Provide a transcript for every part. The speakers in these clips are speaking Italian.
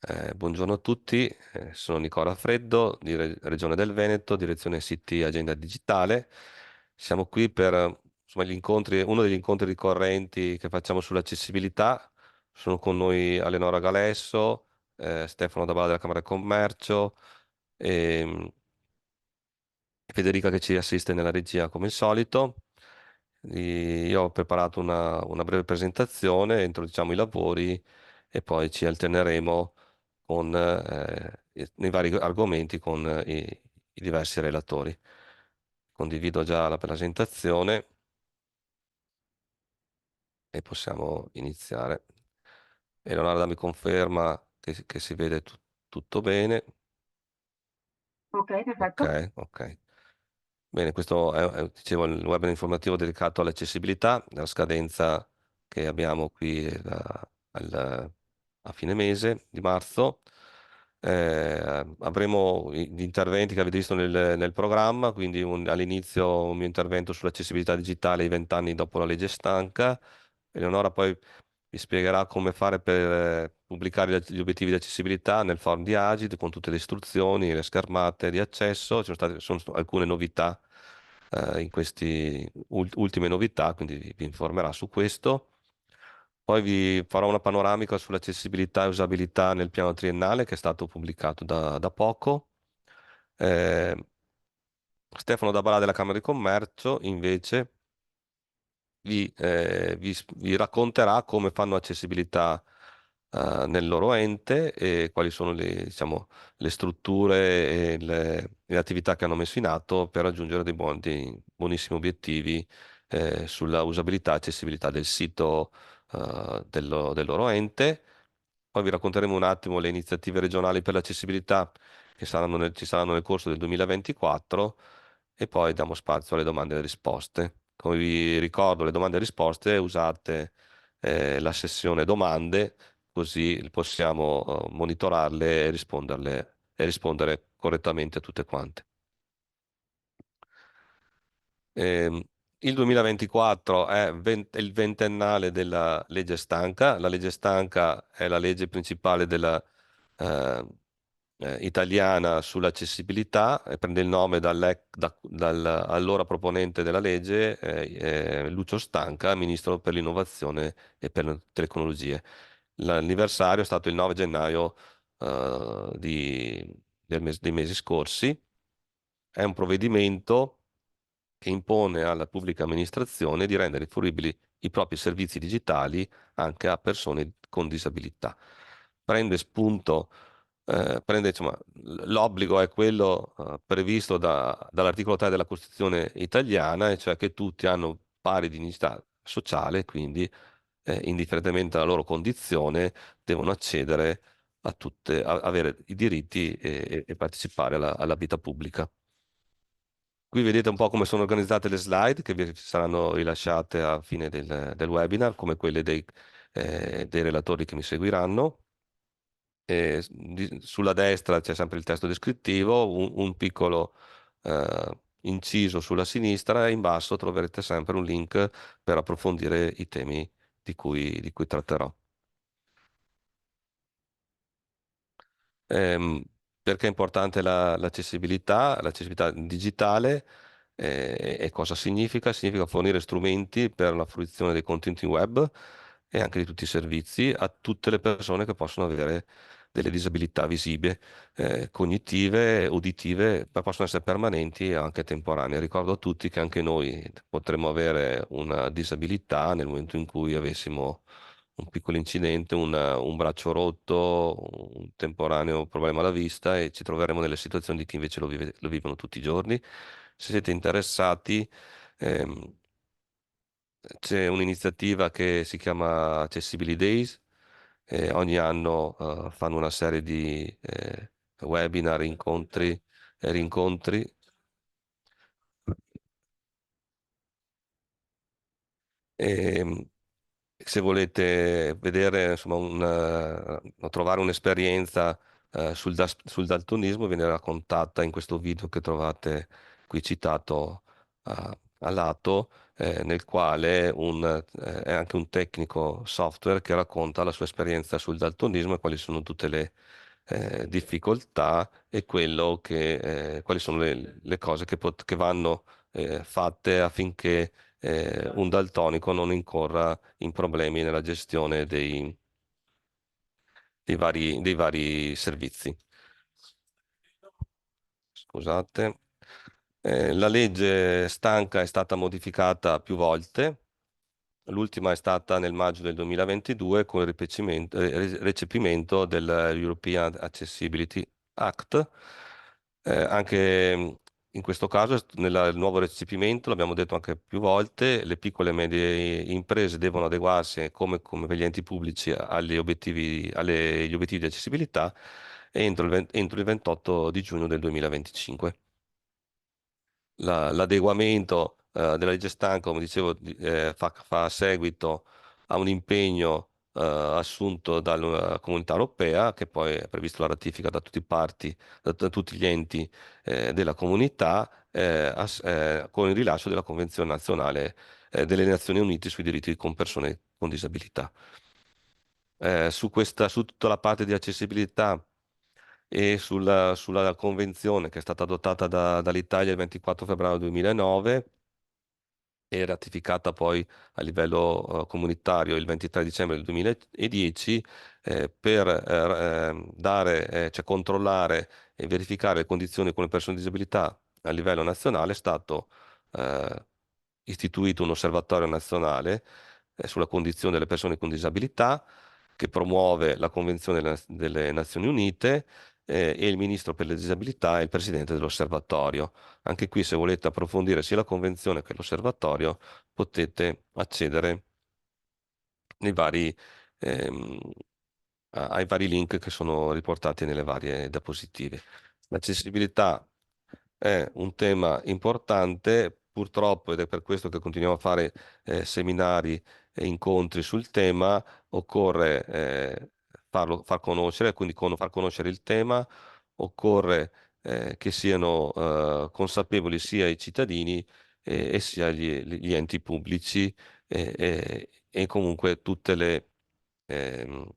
Buongiorno a tutti, sono Nicola Freddo di Regione del Veneto, direzione CT Agenda Digitale. Siamo qui per insomma, uno degli incontri ricorrenti che facciamo sull'accessibilità. Sono con noi Eleonora Galesso, Stefano Dabala della Camera di Commercio e Federica che ci assiste nella regia come al solito. Io ho preparato una breve presentazione, introduciamo i lavori e poi ci alterneremo nei vari argomenti con i diversi relatori. Condivido già la presentazione e possiamo iniziare. Eleonora mi conferma che si vede tutto bene. Ok, perfetto. Ok, ok. Bene, questo dicevo, il webinar informativo dedicato all'accessibilità, la scadenza che abbiamo qui a fine mese di marzo. Avremo gli interventi che avete visto nel programma, quindi all'inizio un mio intervento sull'accessibilità digitale i 20 anni dopo la legge stanca. Eleonora poi vi spiegherà come fare per pubblicare gli obiettivi di accessibilità nel forum di Agid con tutte le istruzioni, le schermate di accesso. Sono alcune novità in questi ultime novità, quindi vi informerà su questo. Poi vi farò una panoramica sull'accessibilità e usabilità nel piano triennale che è stato pubblicato da poco. Eh, Stefano Dabalà della Camera di Commercio invece vi racconterà come fanno accessibilità nel loro ente e quali sono diciamo, le strutture e le attività che hanno messo in atto per raggiungere dei buonissimi obiettivi sulla usabilità e accessibilità del sito del loro ente. Poi vi racconteremo un attimo le iniziative regionali per l'accessibilità che ci saranno nel corso del 2024 e poi diamo spazio alle domande e alle risposte. Come vi ricordo, le domande e risposte usate la sessione domande, così possiamo monitorarle e rispondere correttamente a tutte quante. Ehm, il 2024 è il ventennale della legge stanca. La legge stanca è la legge principale eh, italiana sull'accessibilità e prende il nome dal allora proponente della legge, Lucio Stanca, ministro per l'innovazione e per le tecnologie. L'anniversario è stato il 9 gennaio dei mesi scorsi. È un provvedimento che impone alla pubblica amministrazione di rendere fruibili i propri servizi digitali anche a persone con disabilità. Prende spunto, insomma, l'obbligo è quello previsto dall'articolo 3 della Costituzione italiana, e cioè che tutti hanno pari dignità sociale, quindi indifferentemente dalla loro condizione, devono accedere avere i diritti e partecipare alla vita pubblica. Qui vedete un po' come sono organizzate le slide che vi saranno rilasciate a fine del webinar, come quelle dei relatori che mi seguiranno. Sulla destra c'è sempre il testo descrittivo, un piccolo inciso sulla sinistra e in basso troverete sempre un link per approfondire i temi di cui tratterò. Ehm, Perché è importante l'accessibilità digitale e cosa significa? Significa fornire strumenti per la fruizione dei contenuti web e anche di tutti i servizi a tutte le persone che possono avere delle disabilità visive, cognitive, uditive, ma possono essere permanenti e anche temporanee. Ricordo a tutti che anche noi potremmo avere una disabilità nel momento in cui avessimo un piccolo incidente, un braccio rotto, un temporaneo problema alla vista e ci troveremo nelle situazioni di chi invece lo vivono tutti i giorni. Se siete interessati, ehm, c'è un'iniziativa che si chiama Accessibility Days. Ogni anno fanno una serie di webinar, incontri e rincontri. E, se volete vedere, insomma, o trovare un'esperienza sul daltonismo, viene raccontata in questo video che trovate qui citato a lato nel quale è anche un tecnico software che racconta la sua esperienza sul daltonismo e quali sono tutte le difficoltà e quali sono le cose che vanno fatte affinché un daltonico non incorra in problemi nella gestione dei vari servizi. Scusate. La legge stanca è stata modificata più volte. L'ultima è stata nel maggio del 2022 con il recepimento del European Accessibility Act. Anche in questo caso, nel nuovo recepimento, l'abbiamo detto anche più volte, le piccole e medie imprese devono adeguarsi come per gli enti pubblici agli obiettivi di accessibilità entro il 28 di giugno del 2025. L'adeguamento della legge stanca, come dicevo, fa seguito a un impegno assunto dalla Comunità Europea, che poi è previsto la ratifica da tutti i parti, da tutti gli enti della comunità, con il rilascio della Convenzione nazionale delle Nazioni Unite sui diritti con persone con disabilità. Su tutta la parte di accessibilità e sulla convenzione che è stata adottata dall'Italia il 24 febbraio 2009 e ratificata poi a livello comunitario il 23 dicembre del 2010 per cioè controllare e verificare le condizioni con le persone con disabilità a livello nazionale è stato eh, istituito un osservatorio nazionale sulla condizione delle persone con disabilità che promuove la Convenzione delle Nazioni Unite e il Ministro per le disabilità è il Presidente dell'osservatorio. Anche qui, se volete approfondire sia la Convenzione che l'osservatorio, potete accedere nei ehm, ai vari link che sono riportati nelle varie diapositive. L'accessibilità è un tema importante, purtroppo, ed è per questo che continuiamo a fare seminari e incontri sul tema, occorre far conoscere, quindi far conoscere il tema, occorre che siano consapevoli sia i cittadini e sia gli enti pubblici e comunque tutte ehm,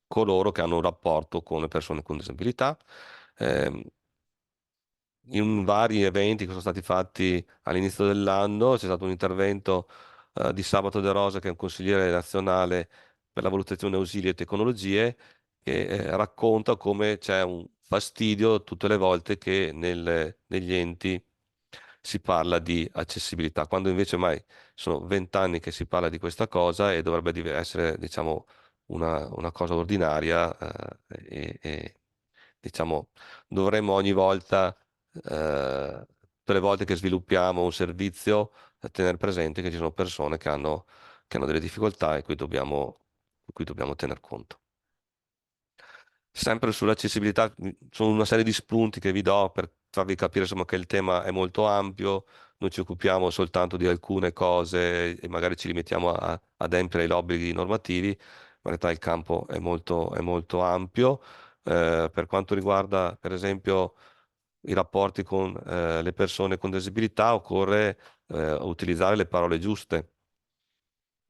coloro che hanno un rapporto con le persone con disabilità. Ehm, in vari eventi che sono stati fatti all'inizio dell'anno. C'è stato un intervento di Sabato De Rosa, che è un consigliere nazionale per la valutazione ausili e tecnologie, che racconta come c'è un fastidio tutte le volte che negli enti si parla di accessibilità, quando invece ormai sono 20 anni che si parla di questa cosa e dovrebbe essere, diciamo, una cosa ordinaria diciamo, dovremmo ogni volta, tutte le volte che sviluppiamo un servizio, tenere presente che ci sono persone che hanno delle difficoltà e di cui dobbiamo tener conto. Sempre sull'accessibilità, sono una serie di spunti che vi do per farvi capire insomma, che il tema è molto ampio, noi ci occupiamo soltanto di alcune cose e magari ci limitiamo a adempiere agli obblighi normativi, ma in realtà il campo è molto ampio. Per quanto riguarda, per esempio, i rapporti con le persone con disabilità, occorre utilizzare le parole giuste.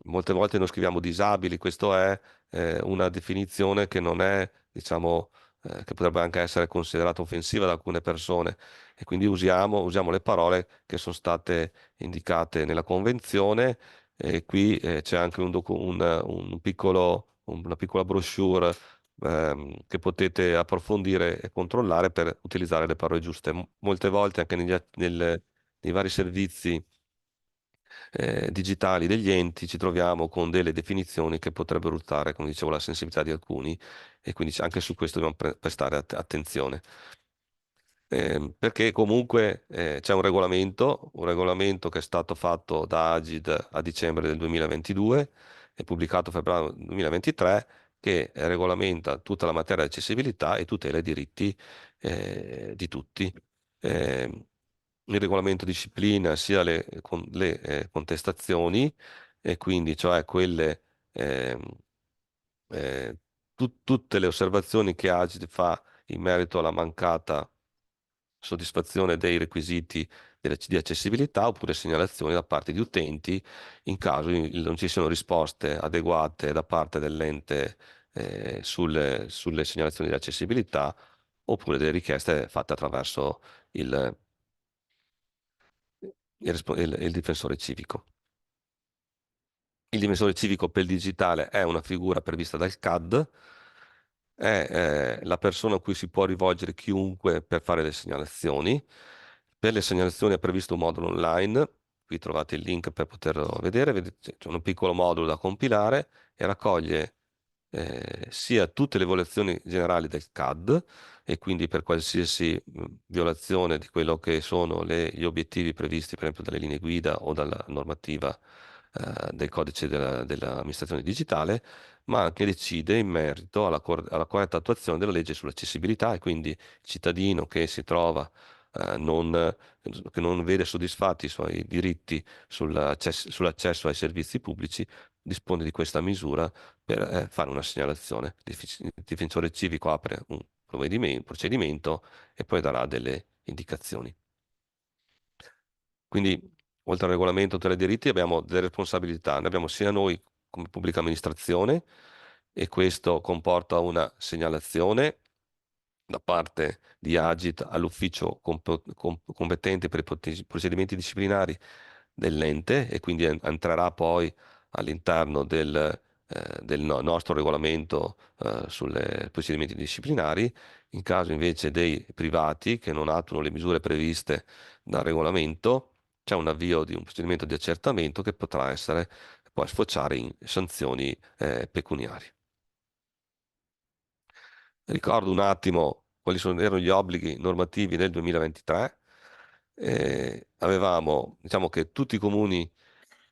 Molte volte noi scriviamo disabili, questa è una definizione che non è, diciamo, che potrebbe anche essere considerata offensiva da alcune persone e quindi usiamo le parole che sono state indicate nella convenzione e qui c'è anche una piccola brochure che potete approfondire e controllare per utilizzare le parole giuste. Molte volte anche nei vari servizi digitali degli enti ci troviamo con delle definizioni che potrebbero urtare, come dicevo, la sensibilità di alcuni e quindi anche su questo dobbiamo prestare attenzione. Perché comunque c'è un regolamento che è stato fatto da Agid a dicembre del 2022 e pubblicato a febbraio 2023 che regolamenta tutta la materia di accessibilità e tutela i diritti di tutti. Il regolamento disciplina sia le contestazioni, e quindi cioè quelle, eh, tutte le osservazioni che Agid fa in merito alla mancata soddisfazione dei requisiti di accessibilità oppure segnalazioni da parte di utenti in caso non ci siano risposte adeguate da parte dell'ente sulle segnalazioni di accessibilità oppure delle richieste fatte attraverso il, il difensore civico. Il difensore civico per il digitale è una figura prevista dal CAD, è la persona a cui si può rivolgere chiunque per fare le segnalazioni. Per le segnalazioni è previsto un modulo online, qui trovate il link per poterlo vedere, vedete, c'è un piccolo modulo da compilare e raccoglie sia tutte le violazioni generali del CAD e quindi per qualsiasi violazione di quello che sono gli obiettivi previsti per esempio dalle linee guida o dalla normativa del codice dell'amministrazione digitale, ma anche decide in merito alla corretta attuazione della legge sull'accessibilità e quindi il cittadino che si trova che non vede soddisfatti i suoi diritti sull'accesso ai servizi pubblici, dispone di questa misura per fare una segnalazione. Il difensore civico apre un procedimento e poi darà delle indicazioni. Quindi, oltre al regolamento e tutela dei diritti, abbiamo delle responsabilità. Ne abbiamo sia noi come pubblica amministrazione, e questo comporta una segnalazione da parte di Agit all'ufficio competente per i procedimenti disciplinari dell'ente e quindi entrerà poi all'interno del nostro regolamento sui procedimenti disciplinari. In caso invece dei privati che non attuano le misure previste dal regolamento, c'è un avvio di un procedimento di accertamento che potrà essere poi sfociare in sanzioni pecuniarie. Ricordo un attimo erano gli obblighi normativi nel 2023. Avevamo, diciamo che tutti i comuni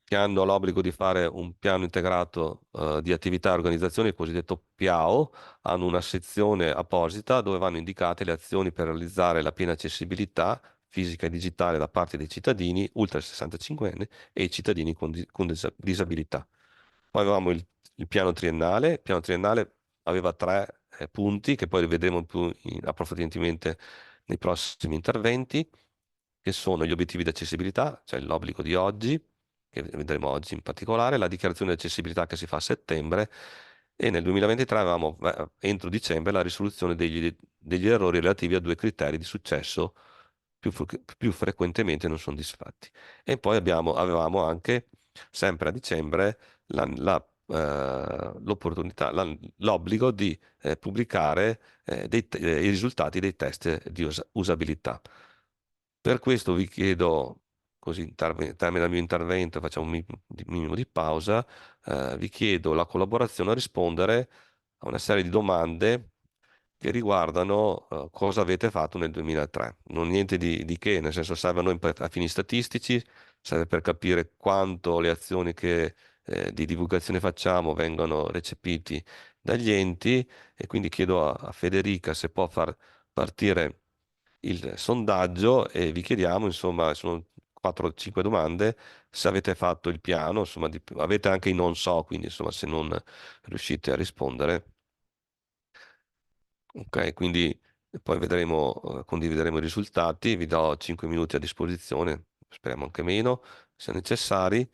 che hanno l'obbligo di fare un piano integrato di attività e organizzazione, il cosiddetto PIAO, hanno una sezione apposita dove vanno indicate le azioni per realizzare la piena accessibilità fisica e digitale da parte dei cittadini ultra 65 anni e i cittadini con disabilità. Poi avevamo il piano triennale. Il piano triennale aveva tre punti che poi rivedremo più approfonditamente nei prossimi interventi, che sono gli obiettivi di accessibilità, cioè l'obbligo di oggi, che vedremo oggi in particolare, la dichiarazione di accessibilità che si fa a settembre e nel 2023 avevamo entro dicembre la risoluzione degli errori relativi a due criteri di successo più frequentemente non soddisfatti. E poi avevamo anche, sempre a dicembre, l'obbligo di pubblicare i risultati dei test di usabilità. Per questo vi chiedo, così termina il mio intervento, facciamo un minimo di pausa, vi chiedo la collaborazione a rispondere a una serie di domande che riguardano cosa avete fatto nel 2003. Non niente di che, nel senso serve a noi a fini statistici, serve per capire quanto le azioni di divulgazione facciamo vengono recepiti dagli enti e quindi chiedo a Federica se può far partire il sondaggio e vi chiediamo, insomma, sono 4-5 domande, se avete fatto il piano, insomma, avete anche i non so, quindi insomma, se non riuscite a rispondere. Ok, quindi poi vedremo, condivideremo i risultati, vi do 5 minuti a disposizione, speriamo anche meno, se necessari.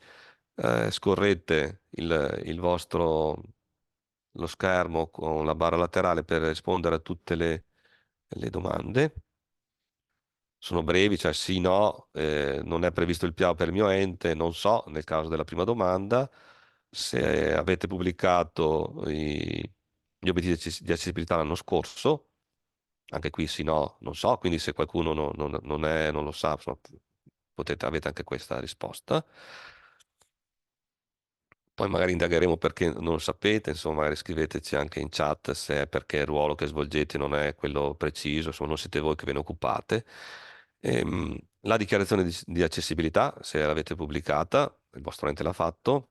Scorrete lo schermo con la barra laterale per rispondere a tutte le domande. Sono brevi, cioè sì, no, non è previsto il piano per il mio ente, non so, nel caso della prima domanda, se avete pubblicato gli obiettivi di accessibilità l'anno scorso, anche qui sì, no, non so, quindi se qualcuno non lo sa, insomma, avete anche questa risposta. Poi magari indagheremo perché non lo sapete, insomma, magari scriveteci anche in chat se è perché il ruolo che svolgete non è quello preciso, insomma, non siete voi che ve ne occupate. La dichiarazione di accessibilità, se l'avete pubblicata, il vostro ente l'ha fatto.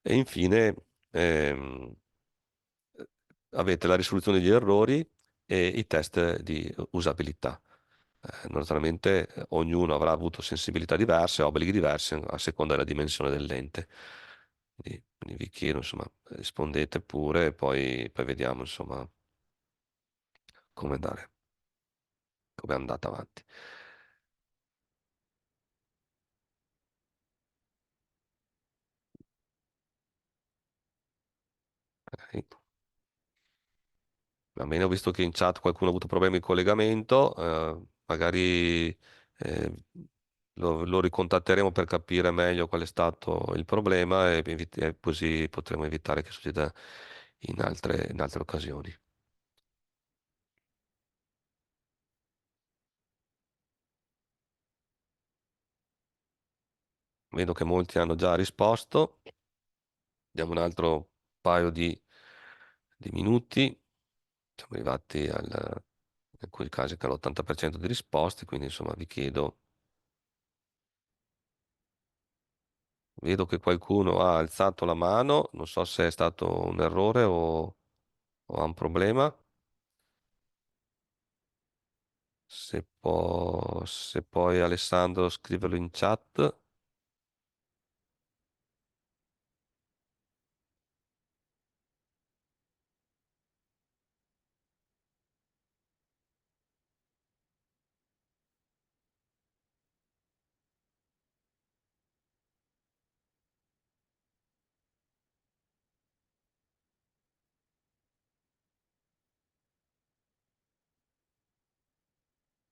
E infine ehm, avete la risoluzione degli errori e i test di usabilità. Naturalmente ognuno avrà avuto sensibilità diverse, obblighi diversi a seconda della dimensione dell'ente. Quindi vi chiedo, insomma, rispondete pure e poi vediamo, insomma, come andare, come è andata avanti. Va bene, ho visto che in chat qualcuno ha avuto problemi di collegamento, magari lo ricontatteremo per capire meglio qual è stato il problema e così potremo evitare che succeda in altre occasioni. Vedo che molti hanno già risposto. Diamo un altro paio di minuti. Siamo arrivati in alcuni casi che all'80% di risposte, quindi insomma vi chiedo, vedo che qualcuno ha alzato la mano, non so se è stato un errore o ha un problema. Se poi Alessandro scriverlo in chat,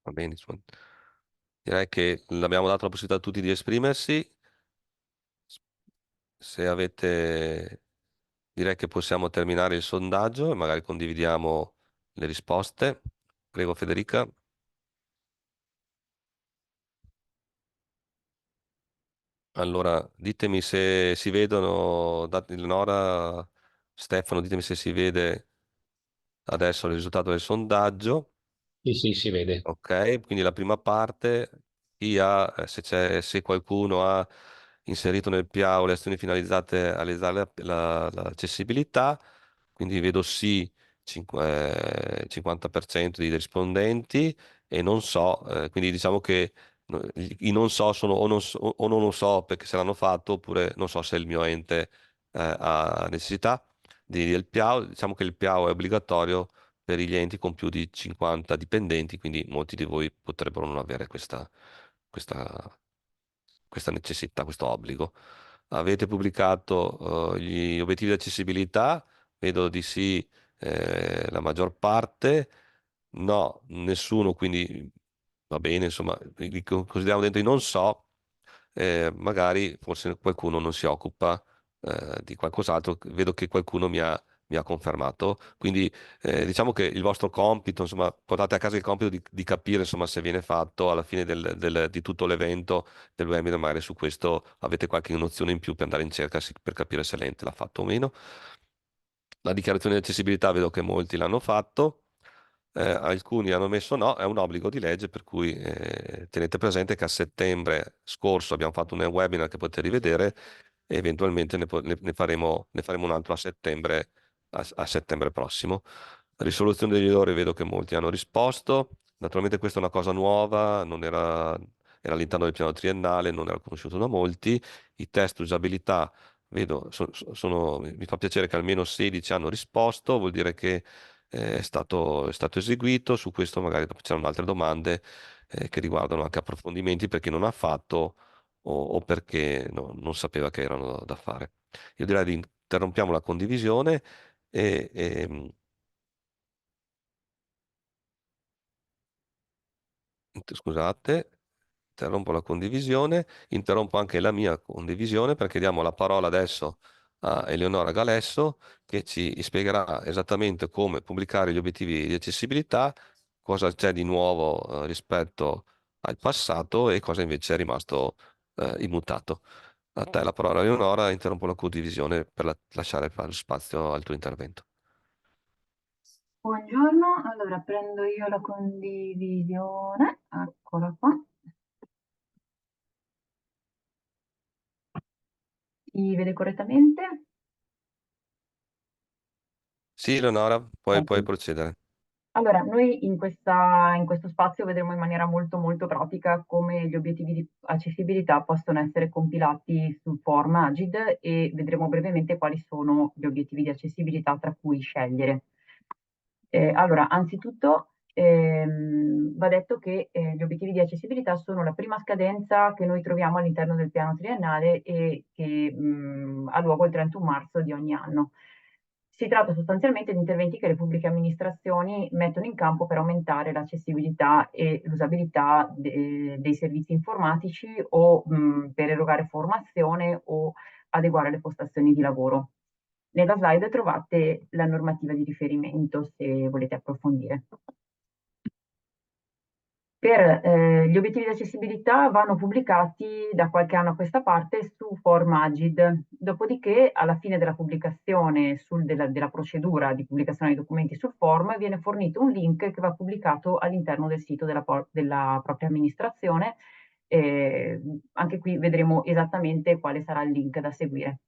va bene, insomma. Direi che l'abbiamo dato la possibilità a tutti di esprimersi. Se avete, direi che possiamo terminare il sondaggio e magari condividiamo le risposte. Prego, Federica. Allora, ditemi se si vedono, Eleonora, Stefano, ditemi se si vede adesso il risultato del sondaggio. Sì, sì, si vede. Ok, quindi la prima parte, se qualcuno ha inserito nel PIAO le azioni finalizzate a realizzare l'accessibilità, quindi vedo sì 50% dei rispondenti e non so, quindi diciamo che i non so sono o non lo so perché se l'hanno fatto oppure non so se il mio ente ha necessità del PIAO, diciamo che il PIAO è obbligatorio per gli enti con più di 50 dipendenti, quindi molti di voi potrebbero non avere questa, questa necessità, questo obbligo. Avete pubblicato gli obiettivi di accessibilità? Vedo di sì la maggior parte. No, nessuno, quindi va bene, insomma, li consideriamo dentro i non so, magari forse qualcuno non si occupa di qualcos'altro, vedo che qualcuno mi ha confermato, quindi diciamo che il vostro compito, insomma, portate a casa il compito di capire insomma, se viene fatto alla fine di tutto l'evento del webinar, magari su questo avete qualche nozione in più per andare in cerca per capire se l'ente l'ha fatto o meno. La dichiarazione di accessibilità vedo che molti l'hanno fatto, alcuni hanno messo no, è un obbligo di legge, per cui tenete presente che a settembre scorso abbiamo fatto un webinar che potete rivedere e eventualmente ne faremo un altro a settembre, a settembre prossimo. Risoluzione degli errori, vedo che molti hanno risposto. Naturalmente questa è una cosa nuova, era all'interno del piano triennale, non era conosciuto da molti. I test usabilità, vedo, mi fa piacere che almeno 16 hanno risposto, vuol dire che è stato eseguito. Su questo magari dopo c'erano altre domande che riguardano anche approfondimenti per chi non ha fatto o perché non sapeva che erano da fare. Io direi di interrompiamo la condivisione e, scusate, interrompo la condivisione, interrompo anche la mia condivisione perché diamo la parola adesso a Eleonora Galesso che ci spiegherà esattamente come pubblicare gli obiettivi di accessibilità, cosa c'è di nuovo rispetto al passato e cosa invece è rimasto immutato. A te la parola, Eleonora, interrompo la condivisione per lasciare lo spazio al tuo intervento. Buongiorno, allora prendo io la condivisione, eccola qua. Si vede correttamente? Sì, Eleonora, puoi Ok. procedere. Allora, noi in questo spazio vedremo in maniera molto molto pratica come gli obiettivi di accessibilità possono essere compilati sul form Agid e vedremo brevemente quali sono gli obiettivi di accessibilità tra cui scegliere. Allora, anzitutto va detto che gli obiettivi di accessibilità sono la prima scadenza che noi troviamo all'interno del piano triennale e che ha luogo il 31 marzo di ogni anno. Si tratta sostanzialmente di interventi che le pubbliche amministrazioni mettono in campo per aumentare l'accessibilità e l'usabilità dei servizi informatici o per erogare formazione o adeguare le postazioni di lavoro. Nella slide trovate la normativa di riferimento se volete approfondire. Gli obiettivi di accessibilità vanno pubblicati da qualche anno a questa parte su Formagid, dopodiché alla fine della pubblicazione della procedura di pubblicazione dei documenti sul form viene fornito un link che va pubblicato all'interno del sito della propria amministrazione. Anche qui vedremo esattamente quale sarà il link da seguire.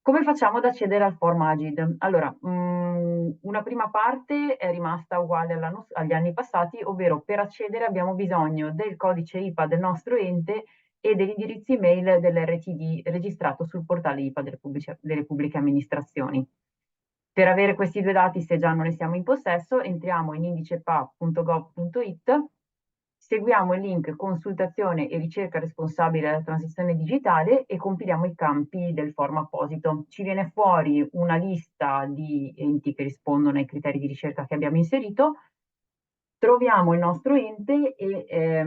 Come facciamo ad accedere al form Agid? Allora, una prima parte è rimasta uguale agli anni passati, ovvero per accedere abbiamo bisogno del codice IPA del nostro ente e degli indirizzi email dell'RTD registrato sul portale IPA delle pubbliche amministrazioni. Per avere questi due dati, se già non ne siamo in possesso, entriamo in indicepa.gov.it, seguiamo il link consultazione e ricerca responsabile della transizione digitale e compiliamo i campi del form apposito. Ci viene fuori una lista di enti che rispondono ai criteri di ricerca che abbiamo inserito. Troviamo il nostro ente e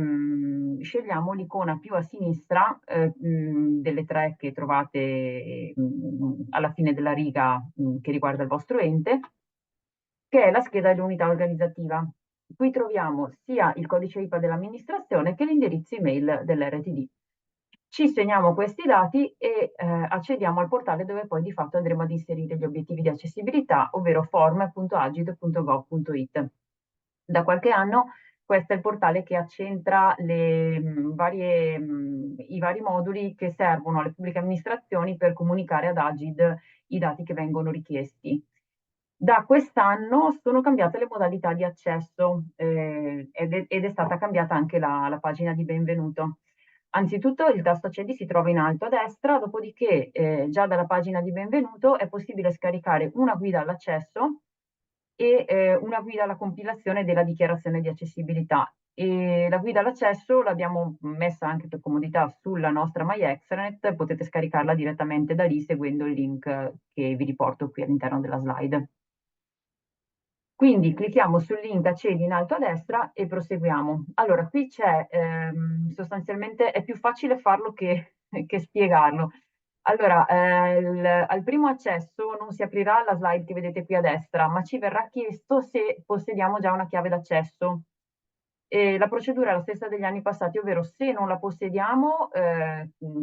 scegliamo l'icona più a sinistra delle tre che trovate alla fine della riga che riguarda il vostro ente, che è la scheda dell'unità organizzativa. Qui troviamo sia il codice IPA dell'amministrazione che l'indirizzo email dell'RTD. Ci segniamo questi dati e accediamo al portale dove poi di fatto andremo ad inserire gli obiettivi di accessibilità, ovvero form.agid.gov.it. Da qualche anno questo è il portale che accentra i vari moduli che servono alle pubbliche amministrazioni per comunicare ad Agid i dati che vengono richiesti. Da quest'anno sono cambiate le modalità di accesso ed è stata cambiata anche la pagina di benvenuto. Anzitutto il tasto accedi si trova in alto a destra, dopodiché già dalla pagina di benvenuto è possibile scaricare una guida all'accesso e una guida alla compilazione della dichiarazione di accessibilità. E la guida all'accesso l'abbiamo messa anche per comodità sulla nostra MyExtranet, potete scaricarla direttamente da lì seguendo il link che vi riporto qui all'interno della slide. Quindi clicchiamo sul link accedi in alto a destra e proseguiamo. Allora, qui c'è sostanzialmente, è più facile farlo che spiegarlo. Allora, al primo accesso non si aprirà la slide che vedete qui a destra, ma ci verrà chiesto se possediamo già una chiave d'accesso. La procedura è la stessa degli anni passati, ovvero se non la possediamo,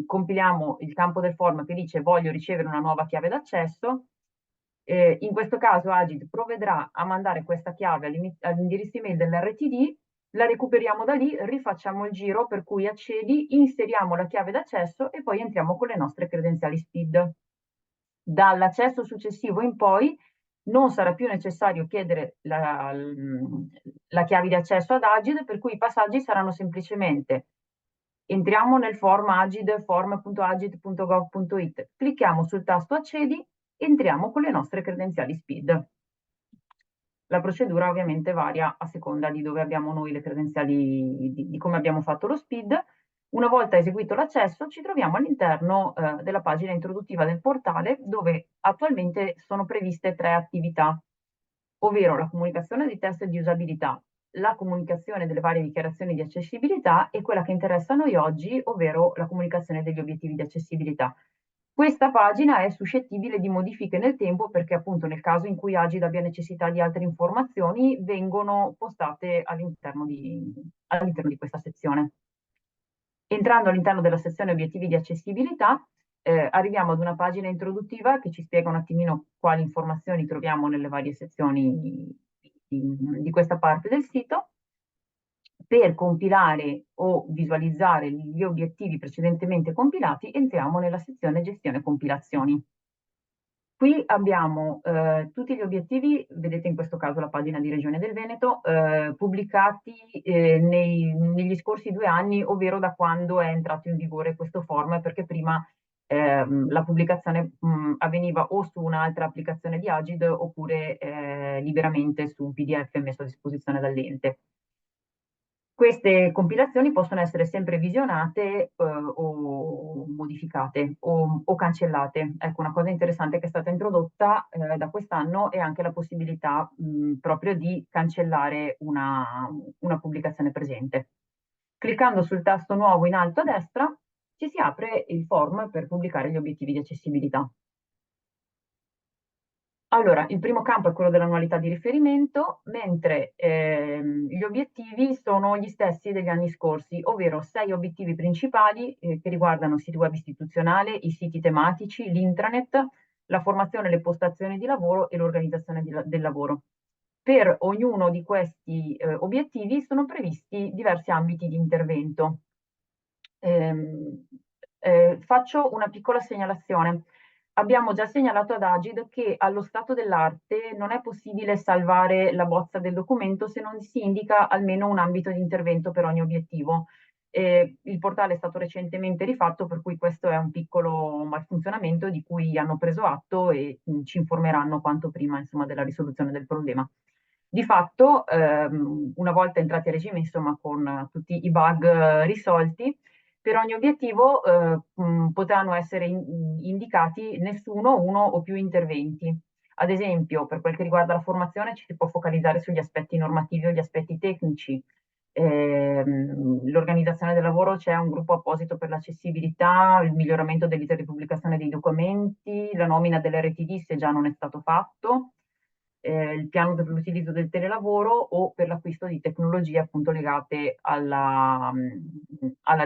compiliamo il campo del form che dice voglio ricevere una nuova chiave d'accesso. In questo caso Agid provvederà a mandare questa chiave all'indirizzo email dell'RTD, la recuperiamo da lì, rifacciamo il giro per cui accedi, inseriamo la chiave d'accesso e poi entriamo con le nostre credenziali SPID. Dall'accesso successivo in poi non sarà più necessario chiedere la chiave di accesso ad Agid, per cui i passaggi saranno semplicemente entriamo nel form Agid, form.agid.gov.it, clicchiamo sul tasto accedi, entriamo con le nostre credenziali SPID. La procedura ovviamente varia a seconda di dove abbiamo noi le credenziali, di come abbiamo fatto lo SPID. Una volta eseguito l'accesso ci troviamo all'interno della pagina introduttiva del portale dove attualmente sono previste tre attività, ovvero la comunicazione di test di usabilità, la comunicazione delle varie dichiarazioni di accessibilità e quella che interessa a noi oggi, ovvero la comunicazione degli obiettivi di accessibilità. Questa pagina è suscettibile di modifiche nel tempo perché appunto nel caso in cui Agid abbia necessità di altre informazioni vengono postate all'interno di questa sezione. Entrando all'interno della sezione obiettivi di accessibilità, arriviamo ad una pagina introduttiva che ci spiega un attimino quali informazioni troviamo nelle varie sezioni di questa parte del sito. Per compilare o visualizzare gli obiettivi precedentemente compilati, entriamo nella sezione gestione compilazioni. Qui abbiamo tutti gli obiettivi, vedete in questo caso la pagina di Regione del Veneto, pubblicati negli scorsi 2 anni, ovvero da quando è entrato in vigore questo form, perché prima la pubblicazione avveniva o su un'altra applicazione di Agid oppure liberamente su un PDF messo a disposizione dall'ente. Queste compilazioni possono essere sempre visionate o modificate o cancellate. Ecco, una cosa interessante che è stata introdotta da quest'anno è anche la possibilità proprio di cancellare una pubblicazione presente. Cliccando sul tasto nuovo in alto a destra ci si apre il form per pubblicare gli obiettivi di accessibilità. Allora, il primo campo è quello dell'annualità di riferimento, mentre gli obiettivi sono gli stessi degli anni scorsi, ovvero 6 obiettivi principali che riguardano il sito web istituzionale, i siti tematici, l'intranet, la formazione e le postazioni di lavoro e l'organizzazione del lavoro. Per ognuno di questi obiettivi sono previsti diversi ambiti di intervento. Ehm, Faccio una piccola segnalazione. Abbiamo già segnalato ad Agid che allo stato dell'arte non è possibile salvare la bozza del documento se non si indica almeno un ambito di intervento per ogni obiettivo. Il portale è stato recentemente rifatto, per cui questo è un piccolo malfunzionamento di cui hanno preso atto e ci informeranno quanto prima, insomma, della risoluzione del problema. Di fatto, una volta entrati a regime, insomma, con tutti i bug risolti, per ogni obiettivo potranno essere indicati nessuno, uno o più interventi. Ad esempio, per quel che riguarda la formazione, ci si può focalizzare sugli aspetti normativi o gli aspetti tecnici. L'organizzazione del lavoro c'è un gruppo apposito per l'accessibilità, il miglioramento dell'iter di pubblicazione dei documenti, la nomina dell'RTD se già non è stato fatto, il piano per l'utilizzo del telelavoro o per l'acquisto di tecnologie appunto legate alla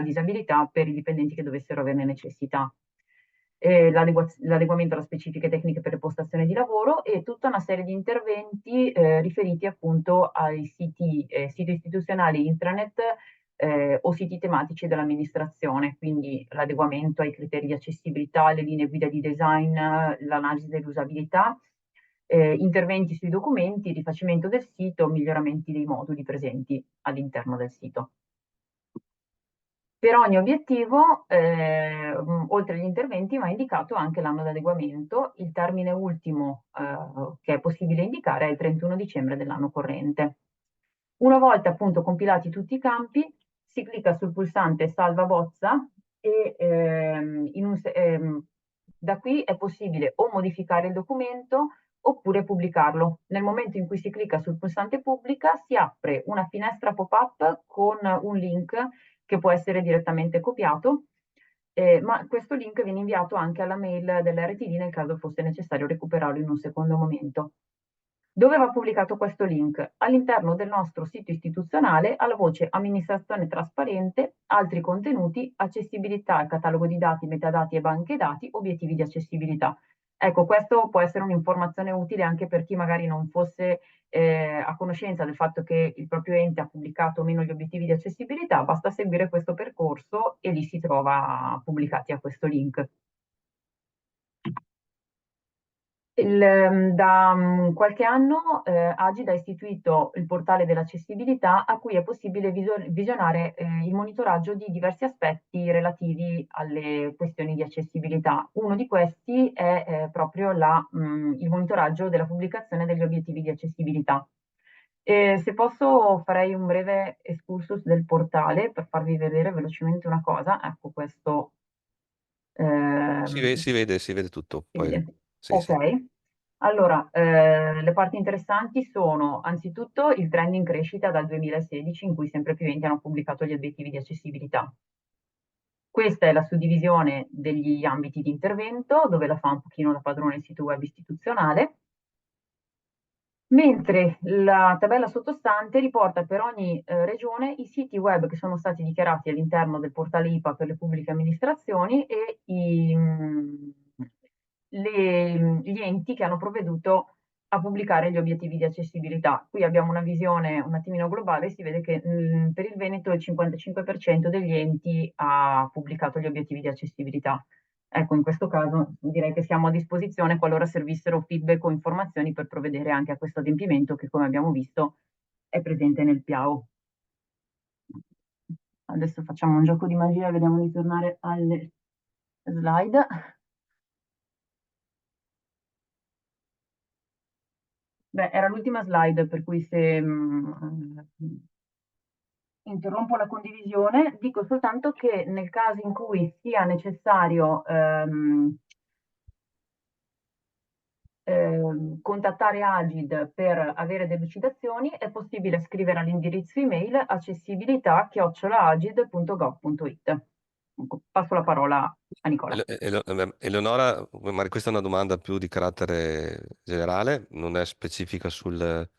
disabilità per i dipendenti che dovessero averne necessità. L'adeguamento alle specifiche tecniche per le postazioni di lavoro e tutta una serie di interventi riferiti appunto ai siti istituzionali intranet o siti tematici dell'amministrazione, quindi l'adeguamento ai criteri di accessibilità, le linee guida di design, l'analisi dell'usabilità, interventi sui documenti, rifacimento del sito, miglioramenti dei moduli presenti all'interno del sito. Per ogni obiettivo, oltre agli interventi, va indicato anche l'anno d'adeguamento. Il termine ultimo che è possibile indicare è il 31 dicembre dell'anno corrente. Una volta appunto compilati tutti i campi, si clicca sul pulsante salva bozza e da qui è possibile o modificare il documento oppure pubblicarlo. Nel momento in cui si clicca sul pulsante pubblica, si apre una finestra pop-up con un link che può essere direttamente copiato, ma questo link viene inviato anche alla mail dell'RTD nel caso fosse necessario recuperarlo in un secondo momento. Dove va pubblicato questo link? All'interno del nostro sito istituzionale alla voce amministrazione trasparente, altri contenuti, accessibilità, catalogo di dati, metadati e banche dati, obiettivi di accessibilità. Ecco, questo può essere un'informazione utile anche per chi magari non fosse a conoscenza del fatto che il proprio ente ha pubblicato o meno gli obiettivi di accessibilità, basta seguire questo percorso e lì si trova pubblicati a questo link. Da qualche anno Agid ha istituito il portale dell'accessibilità a cui è possibile visionare il monitoraggio di diversi aspetti relativi alle questioni di accessibilità. Uno di questi è proprio il monitoraggio della pubblicazione degli obiettivi di accessibilità. Se posso farei un breve excursus del portale per farvi vedere velocemente una cosa. Ecco questo. ehm, Si vede tutto. si Poi, vede? sì, Ok. sì. Allora, le parti interessanti sono anzitutto il trend in crescita dal 2016 in cui sempre più enti hanno pubblicato gli obiettivi di accessibilità. Questa è la suddivisione degli ambiti di intervento, dove la fa un pochino da padrone il sito web istituzionale, mentre la tabella sottostante riporta per ogni regione i siti web che sono stati dichiarati all'interno del portale IPA per le pubbliche amministrazioni e gli enti che hanno provveduto a pubblicare gli obiettivi di accessibilità. Qui abbiamo una visione un attimino globale, si vede che per il Veneto il 55% degli enti ha pubblicato gli obiettivi di accessibilità. Ecco, in questo caso direi che siamo a disposizione qualora servissero feedback o informazioni per provvedere anche a questo adempimento che, come abbiamo visto, è presente nel PIAO. Adesso facciamo un gioco di magia e vediamo di tornare alle slide. Beh, era l'ultima slide, per cui se Interrompo la condivisione, dico soltanto che nel caso in cui sia necessario contattare Agid per avere delucidazioni, è possibile scrivere all'indirizzo email accessibilità@agid.gov.it. Passo la parola a Nicola. Eleonora, magari questa è una domanda più di carattere generale, non è specifica sul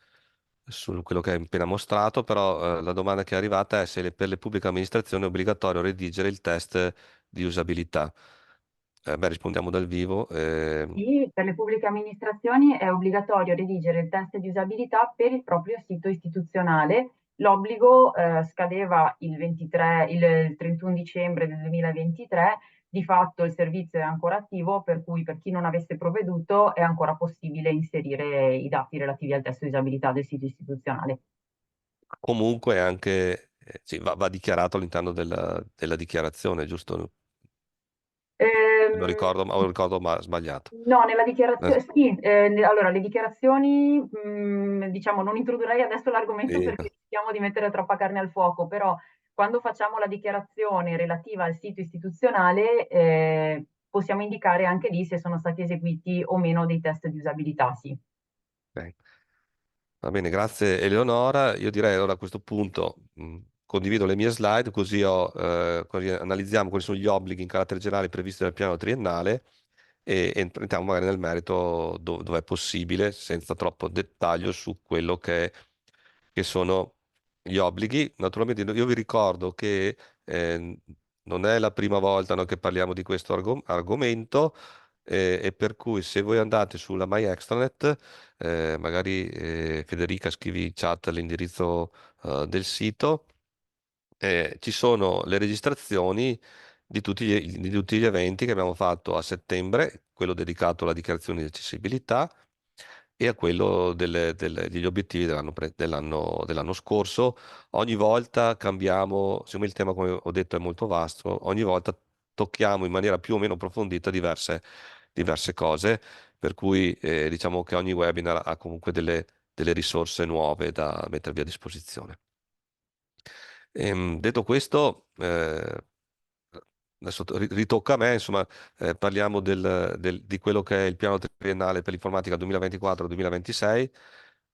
quello che hai appena mostrato, però la domanda che è arrivata è se per le pubbliche amministrazioni è obbligatorio redigere il test di usabilità. Beh, rispondiamo dal vivo. Sì, per le pubbliche amministrazioni è obbligatorio redigere il test di usabilità per il proprio sito istituzionale. L'obbligo scadeva il 31 dicembre del 2023, di fatto il servizio è ancora attivo, per cui per chi non avesse provveduto è ancora possibile inserire i dati relativi al test di usabilità del sito istituzionale. Comunque anche, sì, va dichiarato all'interno della dichiarazione, giusto? Ehm, O lo ricordo sbagliato. No, nella Eh, dichiarazione, sì, allora le dichiarazioni, diciamo, non introdurrei adesso l'argomento sì. perché rischiamo di mettere troppa carne al fuoco, però quando facciamo la dichiarazione relativa al sito istituzionale, possiamo indicare anche lì se sono stati eseguiti o meno dei test di usabilità, sì. Ok. Va bene, grazie Eleonora. Io direi allora a questo punto condivido le mie slide così analizziamo quali sono gli obblighi in carattere generale previsti dal piano triennale e entriamo magari nel merito dove è possibile, senza troppo dettaglio su quello che sono gli obblighi. Naturalmente io vi ricordo che non è la prima volta, no, che parliamo di questo argomento e per cui se voi andate sulla My Extranet, magari Federica scrivi in chat l'indirizzo del sito, ci sono le registrazioni di tutti gli eventi che abbiamo fatto a settembre, quello dedicato alla dichiarazione di accessibilità e a quello degli obiettivi dell'anno scorso. Ogni volta cambiamo, siccome il tema, come ho detto, è molto vasto, ogni volta tocchiamo in maniera più o meno approfondita diverse cose, per cui diciamo che ogni webinar ha comunque delle risorse nuove da mettervi a disposizione. Detto questo, adesso ritocca a me, insomma, parliamo di quello che è il piano triennale per l'informatica 2024-2026,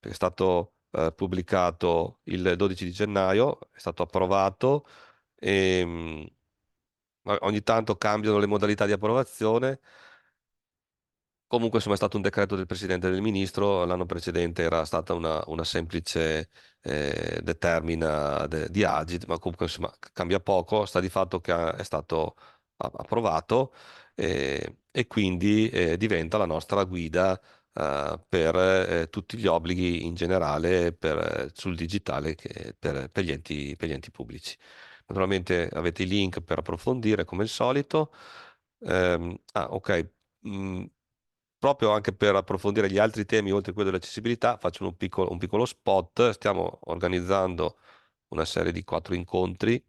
che è stato pubblicato il 12 di gennaio, è stato approvato e ogni tanto cambiano le modalità di approvazione. Comunque, insomma, è stato un decreto del Presidente e del Ministro, l'anno precedente era stata una semplice determina di Agid, ma comunque insomma, cambia poco, sta di fatto che è stato approvato e quindi diventa la nostra guida per tutti gli obblighi in generale sul digitale per gli enti pubblici. Naturalmente avete i link per approfondire come al solito. Ok. Mm, Proprio anche per approfondire gli altri temi oltre a quello dell'accessibilità, faccio un piccolo spot. Stiamo organizzando una serie di 4 incontri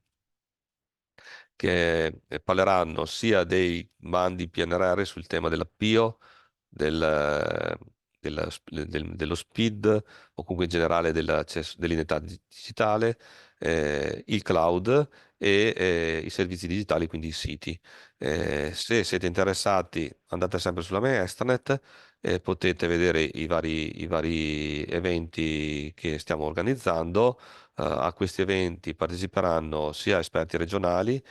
che parleranno sia dei bandi PNRR sul tema dell'appio, del, dello SPID o comunque in generale dell'identità digitale, il cloud e i servizi digitali, quindi i siti. Se siete interessati, andate sempre sulla mia extranet e potete vedere i vari eventi che stiamo organizzando. A questi eventi parteciperanno sia esperti regionali